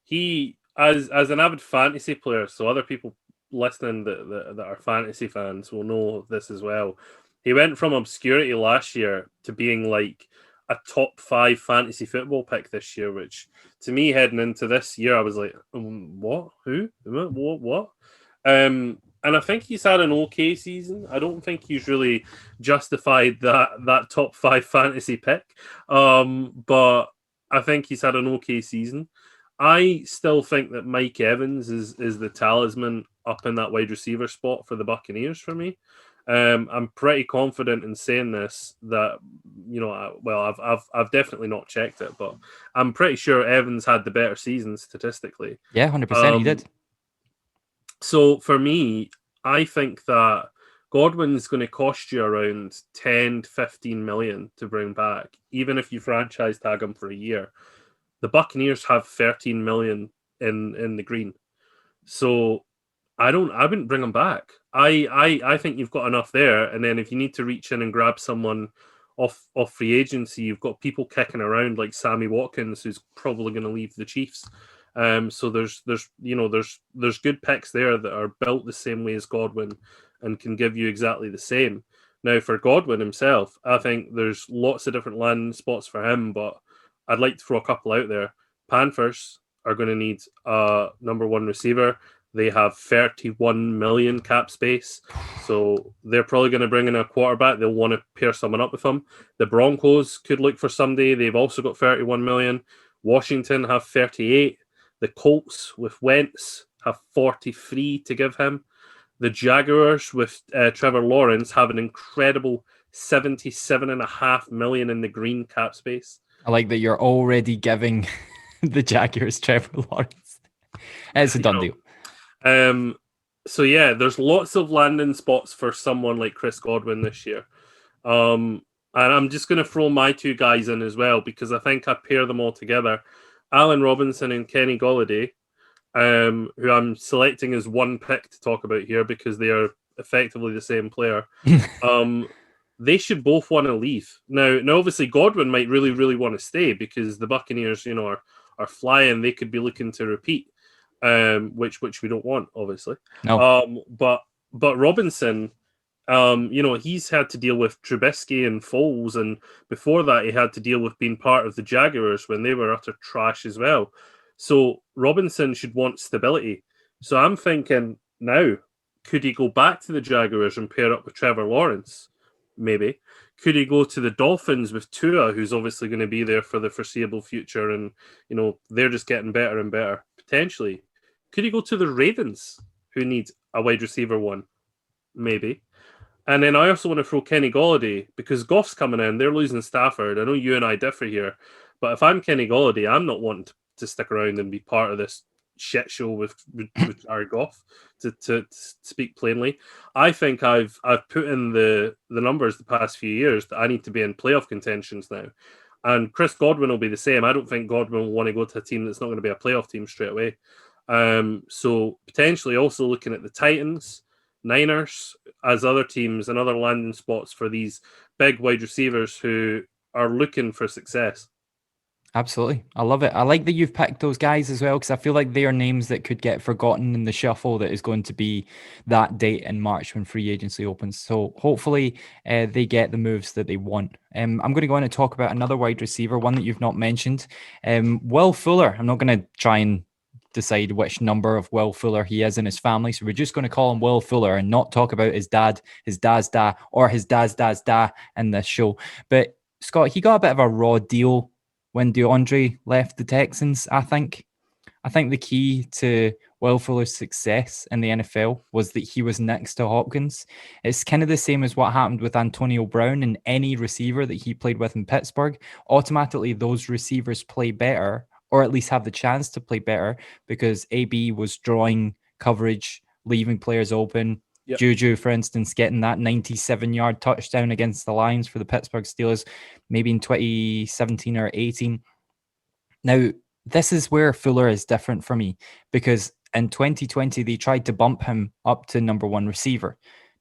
S2: he, as an avid fantasy player, so other people listening that are fantasy fans will know this as well. He went from obscurity last year to being like a top 5 fantasy football pick this year, which to me heading into this year, I was like, what? Who? What? And I think he's had an okay season. I don't think he's really justified that top 5 fantasy pick. But I think he's had an okay season. I still think that Mike Evans is the talisman up in that wide receiver spot for the Buccaneers for me. I'm pretty confident in saying this that I've definitely not checked it, but I'm pretty sure Evans had the better season statistically.
S1: Yeah, 100%. He did.
S2: So for me, I think that Godwin's going to cost you around 10 to 15 million to bring back, even if you franchise tag him for a year. The Buccaneers have 13 million in the green. So I wouldn't bring him back. I think you've got enough there. And then if you need to reach in and grab someone off free agency, you've got people kicking around like Sammy Watkins, who's probably going to leave the Chiefs. So there's good picks there that are built the same way as Godwin and can give you exactly the same. Now for Godwin himself, I think there's lots of different landing spots for him, but I'd like to throw a couple out there. Panthers are going to need a number one receiver. They have 31 million cap space, so they're probably going to bring in a quarterback. They'll want to pair someone up with him. The Broncos could look for somebody. They've also got 31 million. Washington have 38. The Colts with Wentz have 43 to give him. The Jaguars with Trevor Lawrence have an incredible 77.5 million in the green cap space.
S1: I like that you're already giving the Jaguars Trevor Lawrence. It's a done deal.
S2: So yeah, there's lots of landing spots for someone like Chris Godwin this year. And I'm just going to throw my two guys in as well, because I think I pair them all together. Allen Robinson and Kenny Golladay, who I'm selecting as one pick to talk about here because they are effectively the same player. They should both want to leave. Now obviously Godwin might really, really want to stay because the Buccaneers, are flying. They could be looking to repeat. Which we don't want, obviously.
S1: No.
S2: But Robinson, he's had to deal with Trubisky and Foles, and before that, he had to deal with being part of the Jaguars when they were utter trash as well. So Robinson should want stability. So I'm thinking now, could he go back to the Jaguars and pair up with Trevor Lawrence? Maybe. Could he go to the Dolphins with Tua, who's obviously going to be there for the foreseeable future, and they're just getting better and better? Potentially. Could he go to the Ravens, who need a wide receiver one? Maybe. And then I also want to throw Kenny Golladay, because Goff's coming in. They're losing Stafford. I know you and I differ here, but if I'm Kenny Golladay, I'm not wanting to stick around and be part of this shit show with Jared Goff, to speak plainly. I think I've put in the numbers the past few years that I need to be in playoff contentions now. And Chris Godwin will be the same. I don't think Godwin will want to go to a team that's not going to be a playoff team straight away. So potentially also looking at the Titans, Niners as other teams and other landing spots for these big wide receivers who are looking for success.
S1: Absolutely. I love it. I like that you've picked those guys as well, because I feel like they are names that could get forgotten in the shuffle that is going to be that date in March when free agency opens. So hopefully they get the moves that they want. I'm going to go on and talk about another wide receiver, one that you've not mentioned. Will Fuller. I'm not going to try and decide which number of Will Fuller he is in his family. So we're just going to call him Will Fuller and not talk about his dad, his dad's dad, or his dad's dad in this show. But Scott, he got a bit of a raw deal when DeAndre left the Texans. I think the key to Will Fuller's success in the NFL was that he was next to Hopkins. It's kind of the same as what happened with Antonio Brown, and any receiver that he played with in Pittsburgh. Automatically, those receivers play better, or at least have the chance to play better, because AB was drawing coverage, leaving players open. Yep. Juju, for instance, getting that 97-yard touchdown against the Lions for the Pittsburgh Steelers, maybe in 2017 or 18. Now, this is where Fuller is different for me, because in 2020, they tried to bump him up to number one receiver.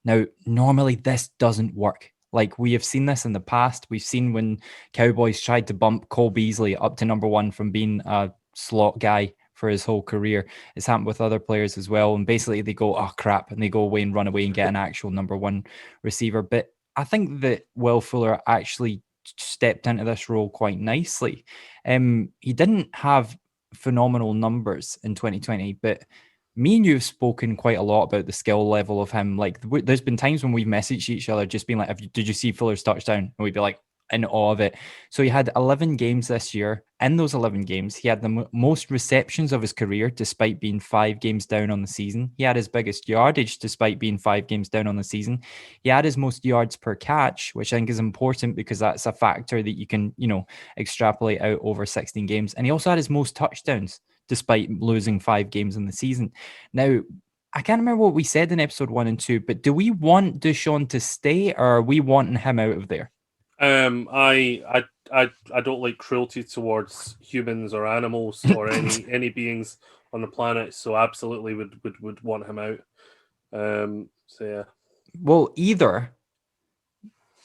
S1: Now, normally this doesn't work. Like, we have seen this in the past. We've seen when Cowboys tried to bump Cole Beasley up to number one from being a slot guy for his whole career. It's happened with other players as well. And basically they go, oh crap, and they go away and run away and get an actual number one receiver. But I think that Will Fuller actually stepped into this role quite nicely. He didn't have phenomenal numbers in 2020, but me and you have spoken quite a lot about the skill level of him. Like, there's been times when we've messaged each other just being like, did you see Fuller's touchdown? And we'd be like, in awe of it. So he had 11 games this year. In those 11 games, he had the most receptions of his career, despite being 5 games down on the season. He had his biggest yardage, despite being 5 games down on the season. He had his most yards per catch, which I think is important because that's a factor that you can, extrapolate out over 16 games. And he also had his most touchdowns, despite losing 5 games in the season. Now, I can't remember what we said in episode 1 and 2, but do we want Deshaun to stay, or are we wanting him out of there?
S2: I don't like cruelty towards humans or animals or any beings on the planet, so absolutely would want him out. So yeah.
S1: Well, either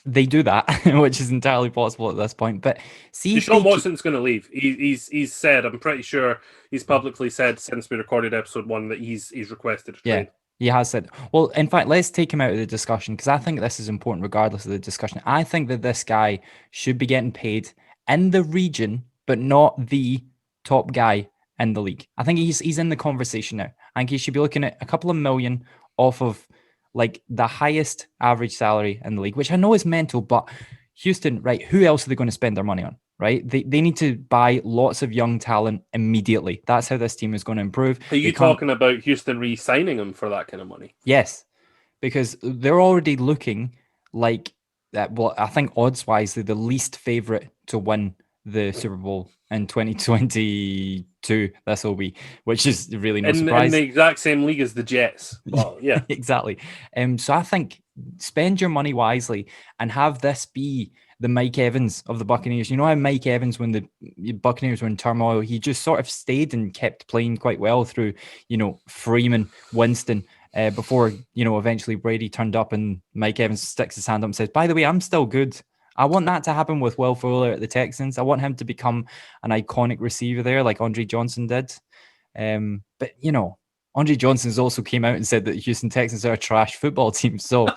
S1: they do that, which is entirely possible at this point. But see,
S2: Deshaun Watson's going to leave. He's said. I'm pretty sure he's publicly said since we recorded episode 1 that he's requested a trade.
S1: He has said. Well, in fact, let's take him out of the discussion because I think this is important regardless of the discussion. I think that this guy should be getting paid in the region, but not the top guy in the league. I think he's in the conversation now. I think he should be looking at a couple of million off of like the highest average salary in the league, which I know is mental, but Houston, right? Who else are they going to spend their money on? Right? They need to buy lots of young talent immediately. That's how this team is going to improve.
S2: Are you talking about Houston re-signing him for that kind of money?
S1: Yes, because they're already looking like that. Well, I think odds-wise, they're the least favorite to win the Super Bowl in 2022. This will be, which is really no surprise.
S2: In the exact same league as the Jets. Well, yeah,
S1: exactly. So I think spend your money wisely and have this be the Mike Evans of the Buccaneers. You know how Mike Evans, when the Buccaneers were in turmoil, he just sort of stayed and kept playing quite well through, Freeman, Winston, before, eventually Brady turned up and Mike Evans sticks his hand up and says, by the way, I'm still good. I want that to happen with Will Fuller at the Texans. I want him to become an iconic receiver there like Andre Johnson did. But, Andre Johnson's also came out and said that the Houston Texans are a trash football team. So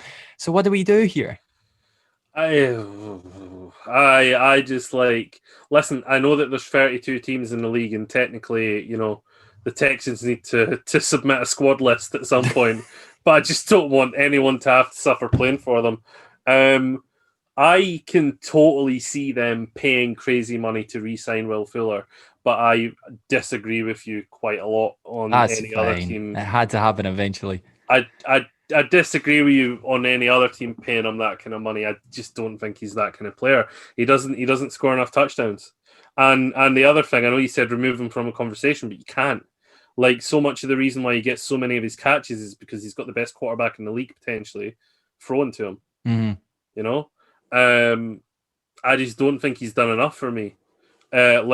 S1: what do we do here?
S2: I just listen, I know that there's 32 teams in the league and technically, the Texans need to submit a squad list at some point, but I just don't want anyone to have to suffer playing for them. I can totally see them paying crazy money to re-sign Will Fuller, but I disagree with you quite a lot on other team.
S1: It had to happen eventually.
S2: I disagree with you on any other team paying him that kind of money. I just don't think he's that kind of player. He doesn't score enough touchdowns. And the other thing, I know you said remove him from a conversation, but you can't. Like, so much of the reason why he gets so many of his catches is because he's got the best quarterback in the league potentially thrown to him.
S1: Mm-hmm.
S2: I just don't think he's done enough for me. If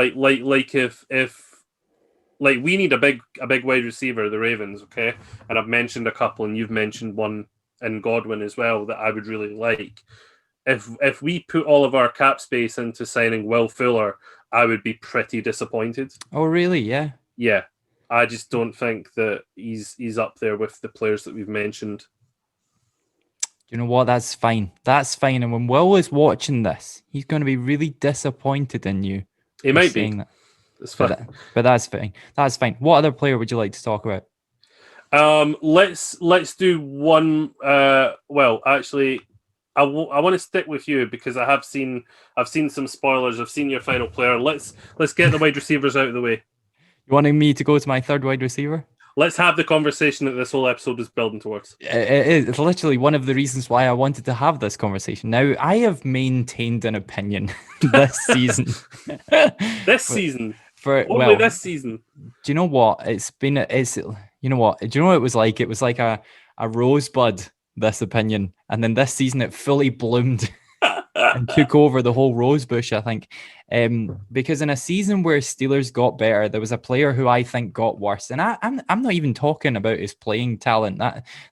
S2: we need a big wide receiver, the Ravens, okay? And I've mentioned a couple, and you've mentioned one in Godwin as well that I would really like. If we put all of our cap space into signing Will Fuller, I would be pretty disappointed.
S1: Oh, really? Yeah.
S2: Yeah. I just don't think that he's up there with the players that we've mentioned.
S1: You know what? That's fine. That's fine. And when Will is watching this, he's going to be really disappointed in you.
S2: He might be.
S1: That.
S2: That's fine.
S1: But that's fine. That's fine. What other player would you like to talk about?
S2: Let's do one. Well, actually, I want to stick with you because I've seen some spoilers. I've seen your final player. Let's get the wide receivers out of the way.
S1: You wanting me to go to my third wide receiver?
S2: Let's have the conversation that this whole episode is building towards.
S1: It's literally one of the reasons why I wanted to have this conversation. Now, I have maintained an opinion this season.
S2: This season? This season.
S1: Do you know what? You know what? Do you know what it was like? It was like a rosebud, this opinion. And then this season it fully bloomed and took over the whole rose bush, I think. Because in a season where Steelers got better, there was a player who I think got worse. And I'm not even talking about his playing talent.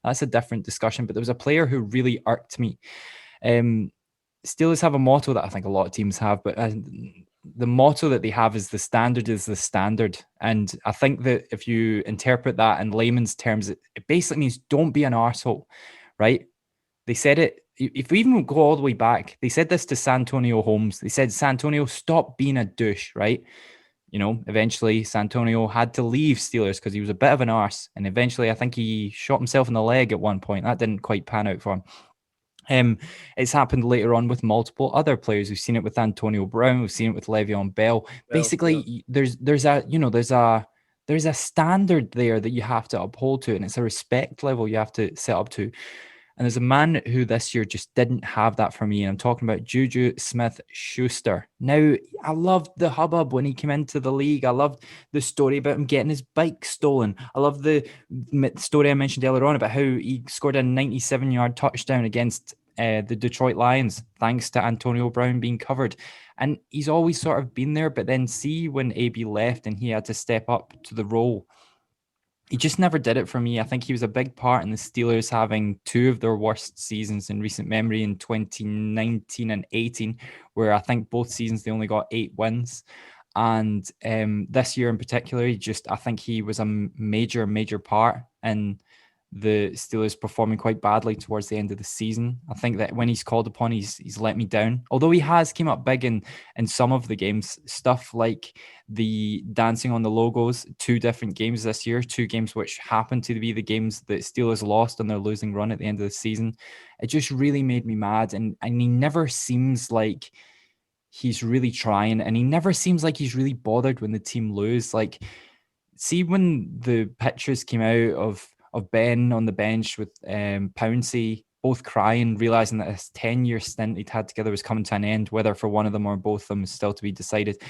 S1: That's a different discussion. But there was a player who really irked me. Steelers have a motto that I think a lot of teams have, but the motto that they have is the standard is the standard. And I think that if you interpret that in layman's terms, it basically means don't be an arsehole, right? They said it. If we even go all the way back, they said this to Santonio Holmes. They said, Santonio, stop being a douche, right? Eventually Santonio had to leave Steelers because he was a bit of an arse. And eventually I think he shot himself in the leg at one point. That didn't quite pan out for him. It's happened later on with multiple other players. We've seen it with Antonio Brown. We've seen it with Le'Veon Bell. Basically, there's a standard there that you have to uphold to, and it's a respect level you have to set up to. And there's a man who this year just didn't have that for me. And I'm talking about Juju Smith-Schuster. Now, I loved the hubbub when he came into the league. I loved the story about him getting his bike stolen. I love the story I mentioned earlier on about how he scored a 97-yard touchdown against the Detroit Lions, thanks to Antonio Brown being covered. And he's always sort of been there. But then see when AB left and he had to step up to the role, he just never did it for me. I think he was a big part in the Steelers having two of their worst seasons in recent memory in 2019 and 18, where I think both seasons they only got 8 wins. And this year in particular, I think he was a major part in the Steelers performing quite badly towards the end of the season. I think that when he's called upon, he's let me down. Although he has came up big in some of the games, stuff like the dancing on the logos, 2 different games this year, 2 games which happened to be the games that Steelers lost on their losing run at the end of the season. It just really made me mad. And he never seems like he's really trying, and he never seems like he's really bothered when the team lose. Like, see when the pictures came out of Ben on the bench with Pouncey, both crying, realizing that his 10-year stint he'd had together was coming to an end, whether for one of them or both of them is still to be decided.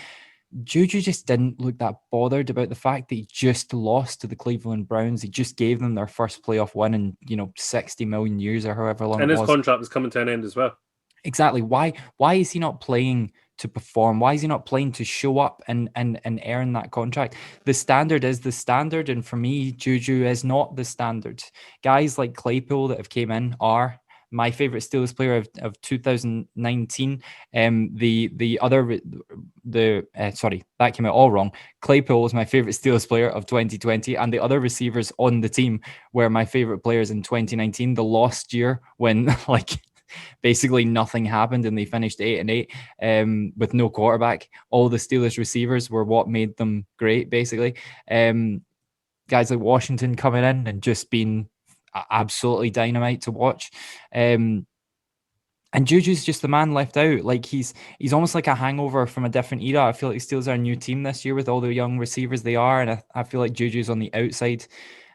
S1: Juju just didn't look that bothered about the fact that he just lost to the Cleveland Browns. He just gave them their first playoff win in 60 million years or however long
S2: and
S1: it was.
S2: And his contract was coming to an end as well.
S1: Exactly. Why is he not playing to perform? Why is he not playing to show up and earn that contract? The standard is the standard, and for me, Juju is not the standard. Guys like Claypool that have came in are my favorite Steelers player of 2019. That came out all wrong. Claypool was my favorite Steelers player of 2020, and the other receivers on the team were my favorite players in 2019, the lost year when basically nothing happened and they finished 8-8 with no quarterback. All the Steelers receivers were what made them great, basically. Guys like Washington coming in and just being absolutely dynamite to watch. And Juju's just the man left out. Like he's almost like a hangover from a different era. I feel like Steelers are a new team this year with all the young receivers they are, and I feel like Juju's on the outside.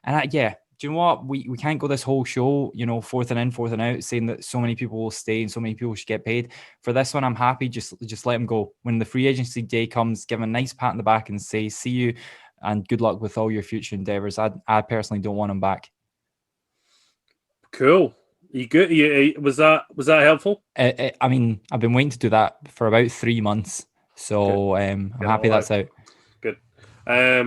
S1: And do you know what? We can't go this whole show, fourth and in, fourth and out, saying that so many people will stay and so many people should get paid. For this one, I'm happy. Just let him go. When the free agency day comes, give him a nice pat on the back and say, see you and good luck with all your future endeavors. I personally don't want him back.
S2: Cool. You good? Was that helpful?
S1: I mean, I've been waiting to do that for about 3 months. So I'm happy that's out.
S2: Good.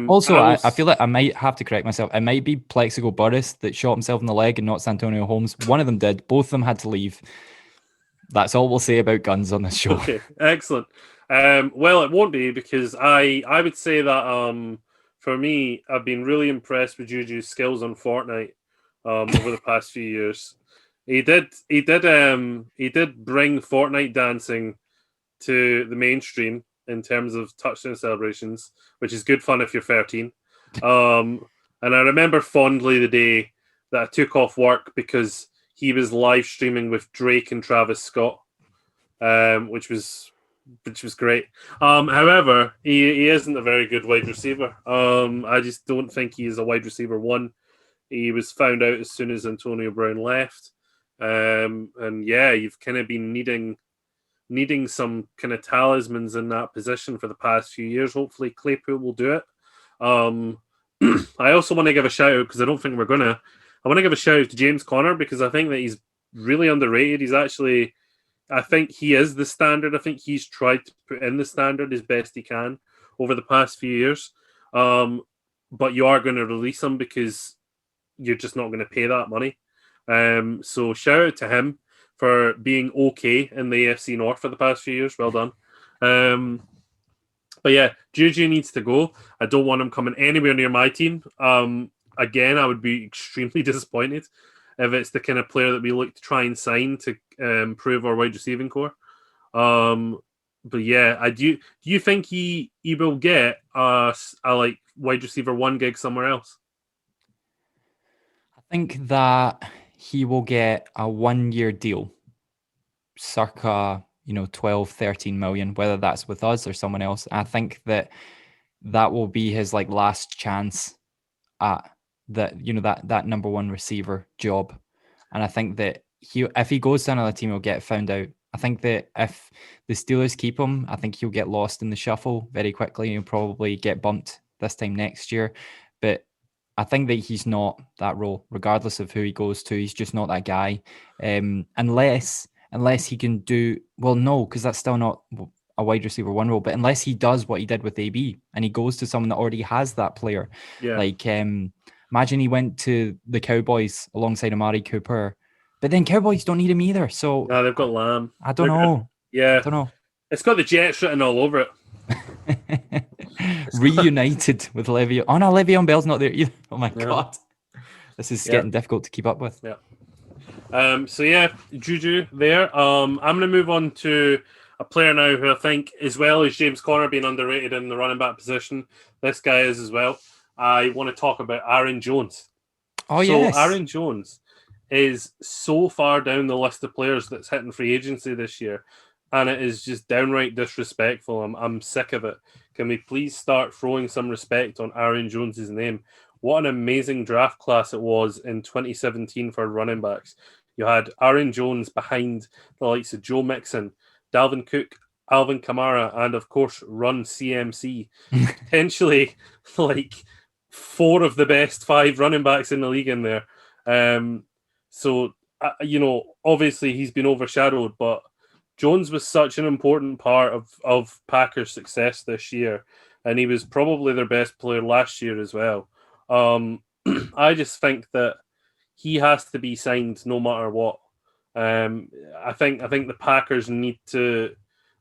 S1: Also, I feel like I might have to correct myself. It might be Plexico Burris that shot himself in the leg and not Santonio Holmes. One of them did. Both of them had to leave. That's all we'll say about guns on this show.
S2: Okay, excellent. Well, it won't be, because I would say that for me, I've been really impressed with Juju's skills on Fortnite over the past few years. He did bring Fortnite dancing to the mainstream in terms of touchdown celebrations, which is good fun if you're 13. And I remember fondly the day that I took off work because he was live streaming with Drake and Travis Scott, which was great. However, he isn't a very good wide receiver. I just don't think he is a wide receiver one. He was found out as soon as Antonio Brown left. And yeah, you've kind of been needing some kind of talismans in that position for the past few years. Hopefully Claypool will do it. I also want to give a shout out, because I don't think we're going to. I want to give a shout out to James Conner, because I think that he's really underrated. I think he is the standard. I think he's tried to put in the standard as best he can over the past few years. But you are going to release him because you're just not going to pay that money. So shout out to him for being okay in the AFC North for the past few years. Well done. But yeah, Juju needs to go. I don't want him coming anywhere near my team. Again, I would be extremely disappointed if it's the kind of player that we look to try and sign to improve our wide receiving core. But yeah, do you think he will get a like wide receiver one gig somewhere else?
S1: I think that he will get a 1-year deal circa 12, 13 million, whether that's with us or someone else. I think that will be his like last chance at that number one receiver job. And I think that if he goes to another team, he'll get found out. I think that if the Steelers keep him, I think he'll get lost in the shuffle very quickly. He'll probably get bumped this time next year. But I think that he's not that role, regardless of who he goes to. He's just not that guy. Unless he can do well, no, because that's still not a wide receiver one role. But unless he does what he did with AB and he goes to someone that already has that player, like imagine he went to the Cowboys alongside Amari Cooper, but then Cowboys don't need him either. So
S2: they've got Lamb.
S1: I don't know.
S2: Yeah,
S1: I don't know.
S2: It's got the Jets written all over it.
S1: Reunited with Le'Veon. Oh no, Le'Veon Bell's not there either. Oh my god, this is getting difficult to keep up with.
S2: Yeah. So yeah, Juju there. I'm going to move on to a player now who I think, as well as James Conner being underrated in the running back position, this guy is as well. I want to talk about Aaron Jones.
S1: Oh, yes.
S2: So Aaron Jones is so far down the list of players that's hitting free agency this year, and it is just downright disrespectful. I'm sick of it. Can we please start throwing some respect on Aaron Jones's name? What an amazing draft class it was in 2017 for running backs. You had Aaron Jones behind the likes of Joe Mixon, Dalvin Cook, Alvin Kamara, and of course, Run CMC. Potentially, like 4 of the best 5 running backs in the league in there. So, obviously he's been overshadowed, but Jones was such an important part of Packers' success this year, and he was probably their best player last year as well. I just think that he has to be signed no matter what. I think the Packers need to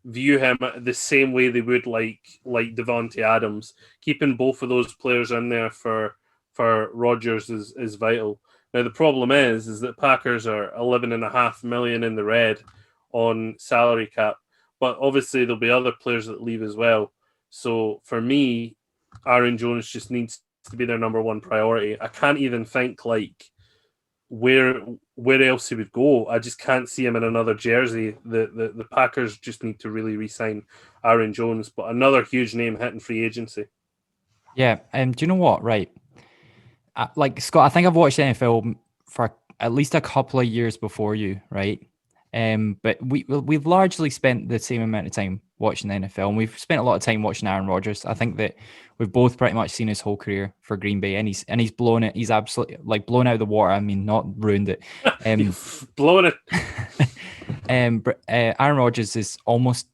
S2: view him the same way they would like Devontae Adams. Keeping both of those players in there for Rodgers is vital. Now the problem is that Packers are $11.5 million in the red on salary cap, but obviously there'll be other players that leave as well. So for me, Aaron Jones just needs to be their number one priority. I can't even think like where else he would go. I just can't see him in another jersey. The Packers just need to really re-sign Aaron Jones, but another huge name hitting free agency.
S1: Yeah, do you know what? Right, like Scott, I think I've watched NFL for at least a couple of years before you, right? But we've largely spent the same amount of time watching the NFL, and we've spent a lot of time watching Aaron Rodgers. I think that we've both pretty much seen his whole career for Green Bay, and he's blown it. He's absolutely like blown out of the water. I mean, not ruined it.
S2: Blown it.
S1: Aaron Rodgers is almost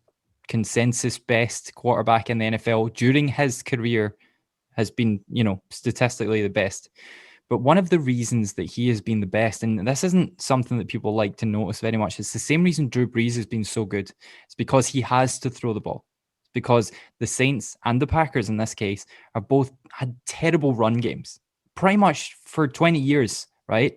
S1: consensus best quarterback in the NFL during his career. Has been, statistically the best. But one of the reasons that he has been the best, and this isn't something that people like to notice very much, it's the same reason Drew Brees has been so good. It's because he has to throw the ball. It's because the Saints and the Packers, in this case, are both had terrible run games, pretty much for 20 years, right?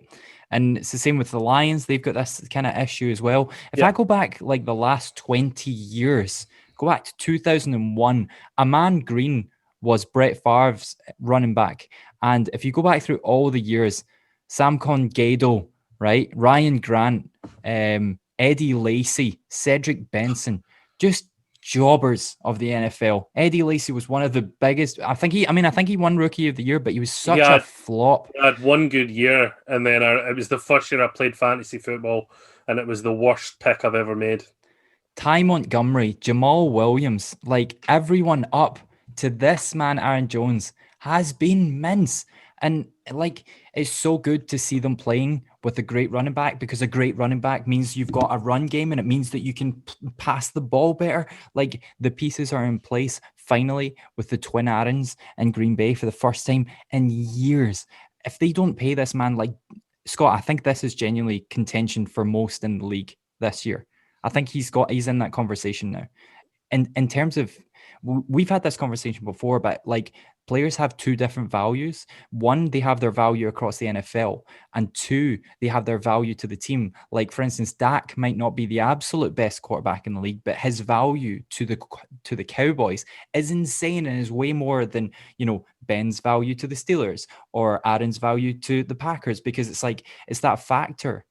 S1: And it's the same with the Lions. They've got this kind of issue as well. If I go back like the last 20 years, go back to 2001, Aman Green was Brett Favre's running back. And if you go back through all the years, Samcon Gado, right? Ryan Grant, Eddie Lacy, Cedric Benson, just jobbers of the NFL. Eddie Lacy was one of the biggest. I think he won Rookie of the Year, but he was such a flop.
S2: He had one good year, and then it was the first year I played fantasy football, and it was the worst pick I've ever made.
S1: Ty Montgomery, Jamal Williams, like everyone up to this man, Aaron Jones, has been mince. And like, it's so good to see them playing with a great running back, because a great running back means you've got a run game, and it means that you can pass the ball better. Like, the pieces are in place finally with the twin Aarons in Green Bay for the first time in years. If they don't pay this man, like Scott, I think this is genuinely contention for most in the league this year. I think he's in that conversation now. And in terms of, we've had this conversation before, but like, players have two different values. One, they have their value across the NFL, and two, they have their value to the team. Like, for instance, Dak might not be the absolute best quarterback in the league, but his value to the Cowboys is insane and is way more than, Ben's value to the Steelers or Aaron's value to the Packers, because it's like, it's that factor.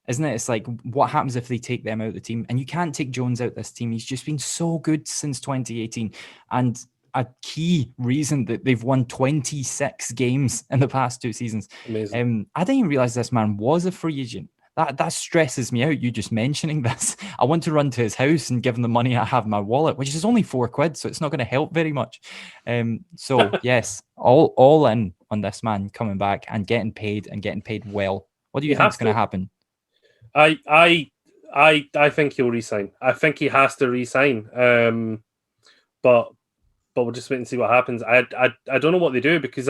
S1: isn't it? It's like, what happens if they take them out of the team? And you can't take Jones out this team. He's just been so good since 2018. And a key reason that they've won 26 games in the past 2 seasons.
S2: Amazing.
S1: I didn't even realize this man was a free agent. That stresses me out, you just mentioning this. I want to run to his house and give him the money I have in my wallet, which is only £4, so it's not going to help very much. So yes, all in on this man coming back and getting paid well. What do you think is going to happen?
S2: I think he'll resign. I think he has to resign. But we'll just wait and see what happens. I don't know what they do, because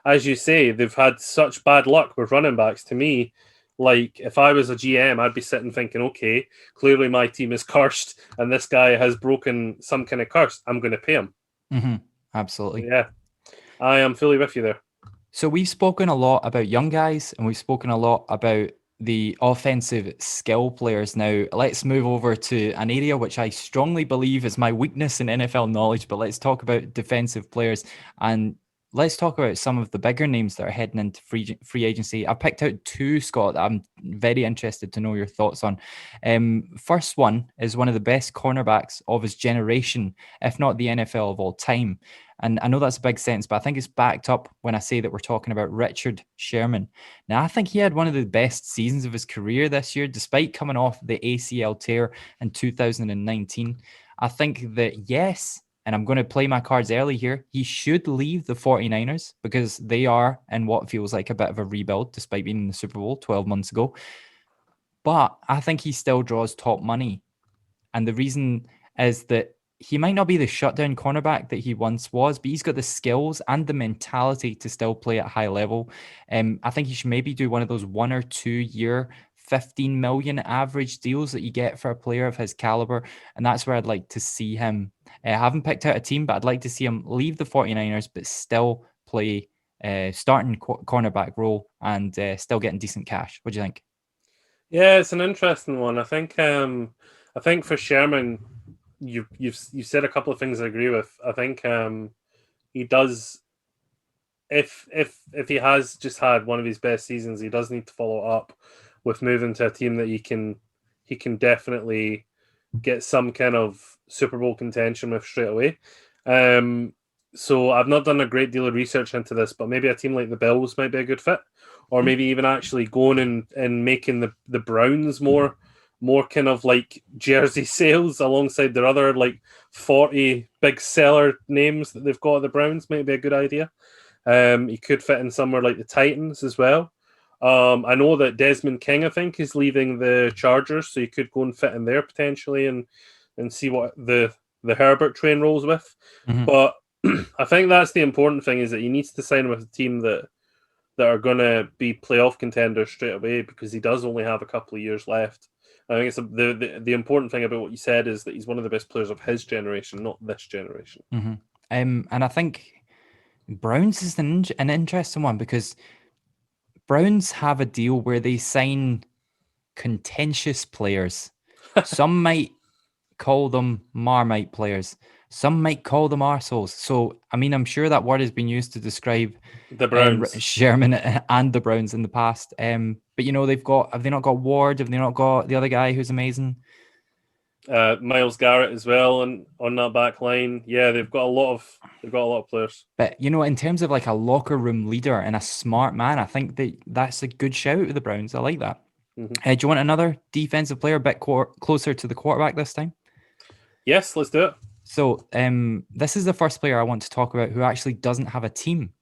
S2: as you say, they've had such bad luck with running backs. To me, like, if I was a GM, I'd be sitting thinking, okay, clearly my team is cursed and this guy has broken some kind of curse. I'm going to pay him.
S1: Mm-hmm. Absolutely.
S2: Yeah, I am fully with you there.
S1: So we've spoken a lot about young guys, and we've spoken a lot about the offensive skill players. Now, let's move over to an area which I strongly believe is my weakness in NFL knowledge, but let's talk about defensive players, and let's talk about some of the bigger names that are heading into free agency. I picked out 2, Scott, that I'm very interested to know your thoughts on. First one is one of the best cornerbacks of his generation, if not the NFL of all time. And I know that's a big sentence, but I think it's backed up when I say that we're talking about Richard Sherman. Now, I think he had one of the best seasons of his career this year, despite coming off the ACL tear in 2019. I think that, yes, and I'm going to play my cards early here, he should leave the 49ers because they are in what feels like a bit of a rebuild, despite being in the Super Bowl 12 months ago. But I think he still draws top money. And the reason is that he might not be the shutdown cornerback that he once was, but he's got the skills and the mentality to still play at a high level. I think he should maybe do one of those 1 or 2 year 15 million average deals that you get for a player of his caliber. And that's where I'd like to see him. I haven't picked out a team, but I'd like to see him leave the 49ers, but still play starting cornerback role and still getting decent cash. What do you think?
S2: Yeah, it's an interesting one. I think for Sherman, you've said a couple of things I agree with. I think he does, if he has just had one of his best seasons, he does need to follow up with moving to a team that he can definitely get some kind of Super Bowl contention with straight away. So I've not done a great deal of research into this, but maybe a team like the Bills might be a good fit, or maybe even actually going and making the Browns more kind of like jersey sales alongside their other like 40 big seller names that they've got at the Browns might be a good idea. He could fit in somewhere like the Titans as well. I know that Desmond King, I think, is leaving the Chargers, so you could go and fit in there potentially and see what the Herbert train rolls with. Mm-hmm. But I think that's the important thing, is that he needs to sign with a team that are going to be playoff contenders straight away, because he does only have a couple of years left. I think it's the important thing about what you said is that he's one of the best players of his generation, not this generation.
S1: Mm-hmm. And I think Browns is an interesting one, because Browns have a deal where they sign contentious players. Some might call them Marmite players. Some might call them arseholes. So, I mean, I'm sure that word has been used to describe
S2: the Browns,
S1: Sherman and the Browns in the past. But, you know, have they not got Ward? Have they not got the other guy who's amazing?
S2: Myles Garrett as well, and on that back line. Yeah, they've got a lot of players.
S1: But, you know, in terms of like a locker room leader and a smart man, I think that's a good shout with the Browns. I like that. Mm-hmm. Do you want another defensive player a bit closer to the quarterback this time?
S2: Yes, let's do it.
S1: So this is the first player I want to talk about who actually doesn't have a team,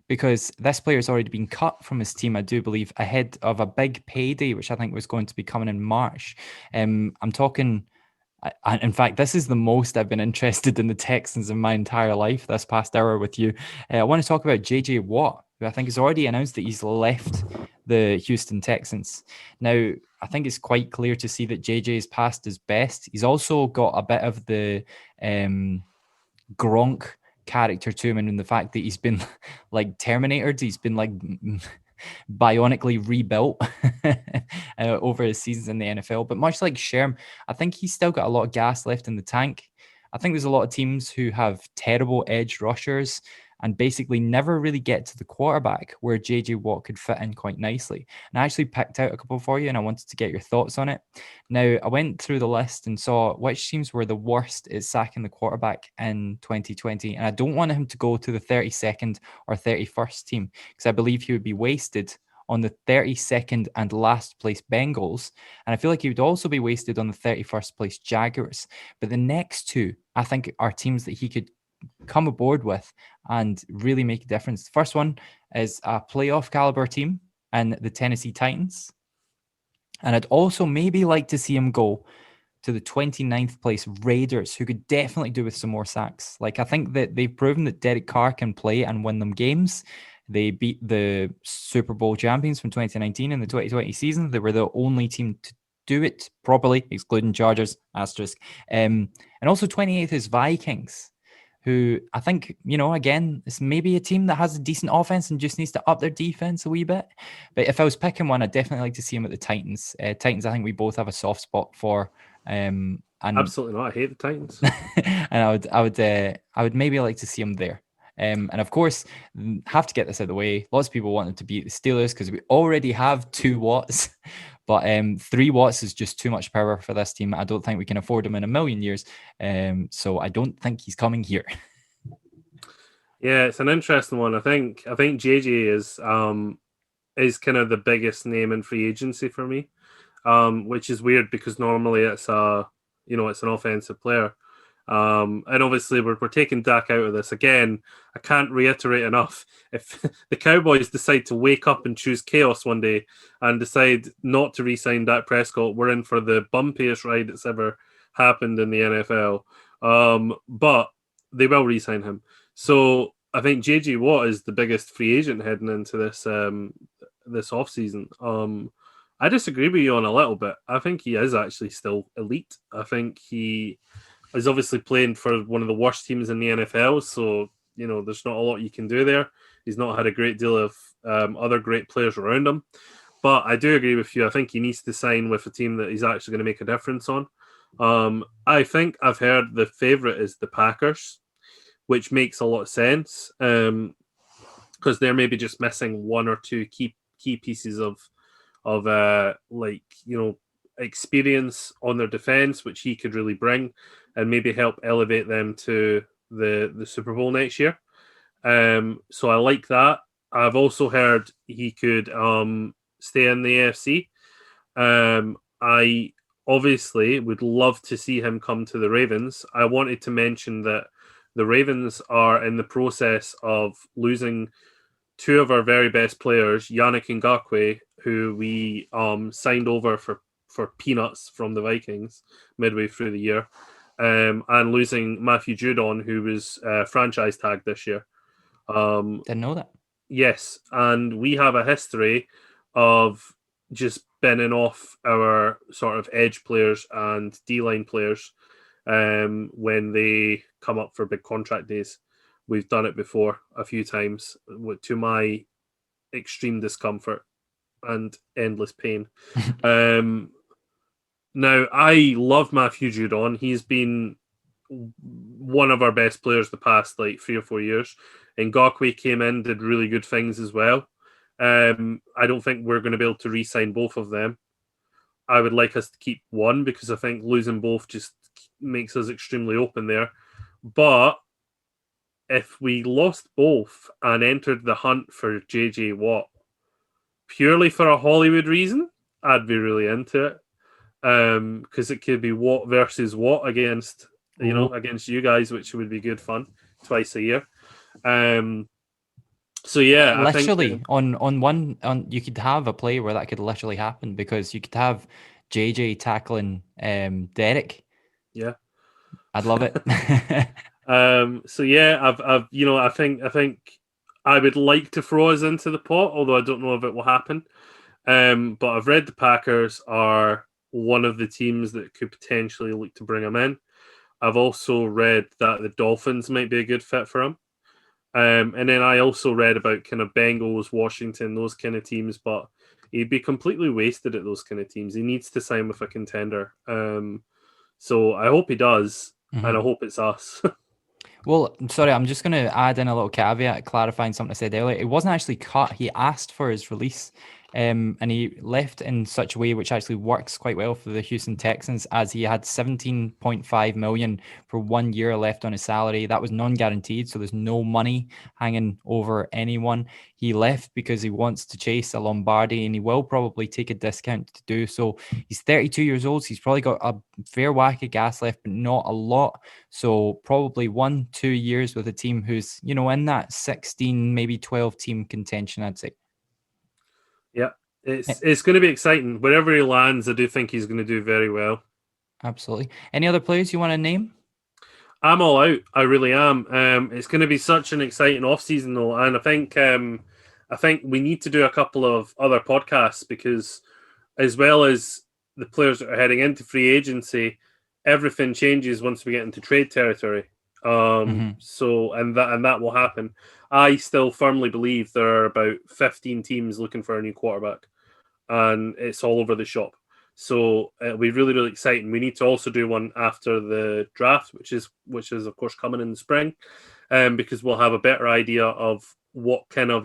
S1: because this player has already been cut from his team, I do believe, ahead of a big payday, which I think was going to be coming in March. I'm talking, in fact, this is the most I've been interested in the Texans in my entire life this past hour with you. I want to talk about JJ Watt, who I think has already announced that he's left the Houston Texans. Now, I think it's quite clear to see that JJ is past his best. He's also got a bit of the Gronk character to him, and in the fact that he's been like Terminated, he's been like bionically rebuilt over his seasons in the NFL. But much like Sherm, I think he's still got a lot of gas left in the tank. I think there's a lot of teams who have terrible edge rushers, and basically never really get to the quarterback where JJ Watt could fit in quite nicely. And I actually picked out a couple for you and I wanted to get your thoughts on it. Now, I went through the list and saw which teams were the worst at sacking the quarterback in 2020. And I don't want him to go to the 32nd or 31st team because I believe he would be wasted on the 32nd and last place Bengals. And I feel like he would also be wasted on the 31st place Jaguars. But the next two, I think, are teams that he could come aboard with and really make a difference. The first one is a playoff caliber team and the Tennessee Titans. And I'd also maybe like to see him go to the 29th place Raiders, who could definitely do with some more sacks. Like, I think that they've proven that Derek Carr can play and win them games. They beat the Super Bowl champions from 2019 in the 2020 season. They were the only team to do it properly, excluding Chargers, asterisk. And also 28th is Vikings, who I think, again, it's maybe a team that has a decent offense and just needs to up their defense a wee bit. But if I was picking one, I'd definitely like to see him at the Titans. Titans, I think we both have a soft spot for. And
S2: absolutely not. I hate the Titans.
S1: And I would maybe like to see him there. And of course, have to get this out of the way. Lots of people wanted to beat the Steelers because we already have 2 Watts, but 3 Watts is just too much power for this team. I don't think we can afford him in a million years. So I don't think he's coming here.
S2: Yeah, it's an interesting one. I think JJ is kind of the biggest name in free agency for me, which is weird because normally it's it's an offensive player. And obviously we're taking Dak out of this. Again, I can't reiterate enough. If the Cowboys decide to wake up and choose chaos one day and decide not to re-sign Dak Prescott, we're in for the bumpiest ride that's ever happened in the NFL. But they will re-sign him. So I think JJ Watt is the biggest free agent heading into this this offseason. I disagree with you on a little bit. I think he is actually still elite. I think he is obviously playing for one of the worst teams in the NFL, so there's not a lot you can do there. He's not had a great deal of other great players around him, but I do agree with you. I think he needs to sign with a team that he's actually going to make a difference on. I think I've heard the favorite is the Packers, which makes a lot of sense because they're maybe just missing 1 or 2 key pieces of experience on their defense, which he could really bring and maybe help elevate them to the Super Bowl next year. So I like that. I've also heard he could stay in the AFC. I obviously would love to see him come to the Ravens. I wanted to mention that the Ravens are in the process of losing 2 of our very best players, Yannick Ngakoue, who we signed over for peanuts from the Vikings midway through the year, and losing Matthew Judon, who was franchise tagged this year.
S1: Didn't know that.
S2: Yes, and we have a history of just binning off our sort of edge players and D-line players when they come up for big contract days. We've done it before a few times to my extreme discomfort and endless pain. Now, I love Matthew Judon. He's been one of our best players the past 3 or 4 years. Ngakoue came in, did really good things as well. I don't think we're going to be able to re-sign both of them. I would like us to keep one because I think losing both just makes us extremely open there. But if we lost both and entered the hunt for JJ Watt purely for a Hollywood reason, I'd be really into it. Because it could be Watt versus Watt against you guys, which would be good fun twice a year. So yeah,
S1: literally
S2: I think,
S1: on you could have a play where that could literally happen because you could have JJ tackling Derek.
S2: Yeah,
S1: I'd love it.
S2: So yeah, I think I would like to throw us into the pot, although I don't know if it will happen. But I've read the Packers are one of the teams that could potentially look to bring him in. I've also read that the Dolphins might be a good fit for him. And then I also read about kind of Bengals, Washington, those kind of teams, but he'd be completely wasted at those kind of teams. He needs to sign with a contender. So I hope he does, and I hope it's us.
S1: Well, sorry, I'm just going to add in a little caveat clarifying something I said earlier. It wasn't actually cut. He asked for his release, and he left in such a way which actually works quite well for the Houston Texans, as he had 17.5 million for 1 year left on his salary. That was non-guaranteed, so there's no money hanging over anyone. He left because he wants to chase a Lombardi, and he will probably take a discount to do so. He's 32 years old, so he's probably got a fair whack of gas left, but not a lot. So probably 1-2 years with a team who's, in that 16, maybe 12 team contention, I'd say.
S2: Yeah, it's going to be exciting. Wherever he lands, I do think he's going to do very well.
S1: Absolutely. Any other players you want to name?
S2: I'm all out. I really am. It's going to be such an exciting off-season, though, and I think we need to do a couple of other podcasts, because as well as the players that are heading into free agency, everything changes once we get into trade territory. So that will happen. I still firmly believe there are about 15 teams looking for a new quarterback, and it's all over the shop. So it'll be really, really exciting. We need to also do one after the draft, which is of course coming in the spring, because we'll have a better idea of what kind of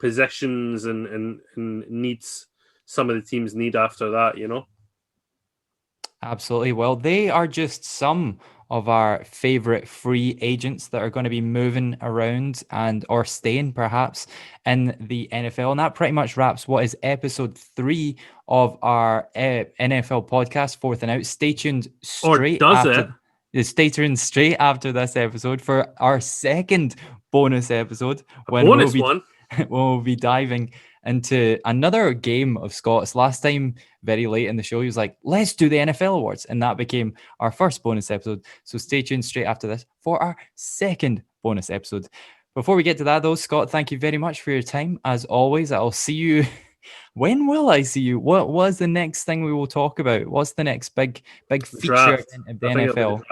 S2: positions and needs some of the teams need after that.
S1: Absolutely. Well, they are just some of our favorite free agents that are going to be moving around or staying perhaps in the NFL. And that pretty much wraps what is episode 3 of our NFL podcast, Fourth and Out. Stay tuned straight Stay tuned straight after this episode for our second bonus episode. We'll be diving into another game of Scott's. Last time, very late in the show, he was like, let's do the NFL awards. And that became our first bonus episode. So stay tuned straight after this for our second bonus episode. Before we get to that, though, Scott, thank you very much for your time. As always, I'll see you. When will I see you? What was the next thing we will talk about? What's the next big feature of the NFL?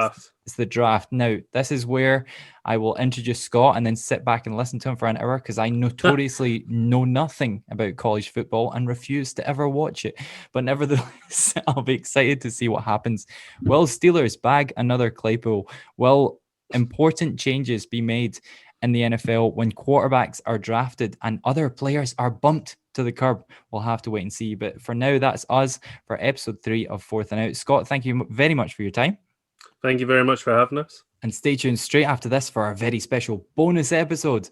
S1: It's the draft. Now, this is where I will introduce Scott and then sit back and listen to him for an hour, because I notoriously know nothing about college football and refuse to ever watch it. But nevertheless, I'll be excited to see what happens. Will Steelers bag another Claypool? Will important changes be made in the NFL when quarterbacks are drafted and other players are bumped to the curb? We'll have to wait and see. But for now, that's us for episode 3 of Fourth and Out. Scott, thank you very much for your time.
S2: Thank you very much for having us.
S1: And stay tuned straight after this for our very special bonus episode.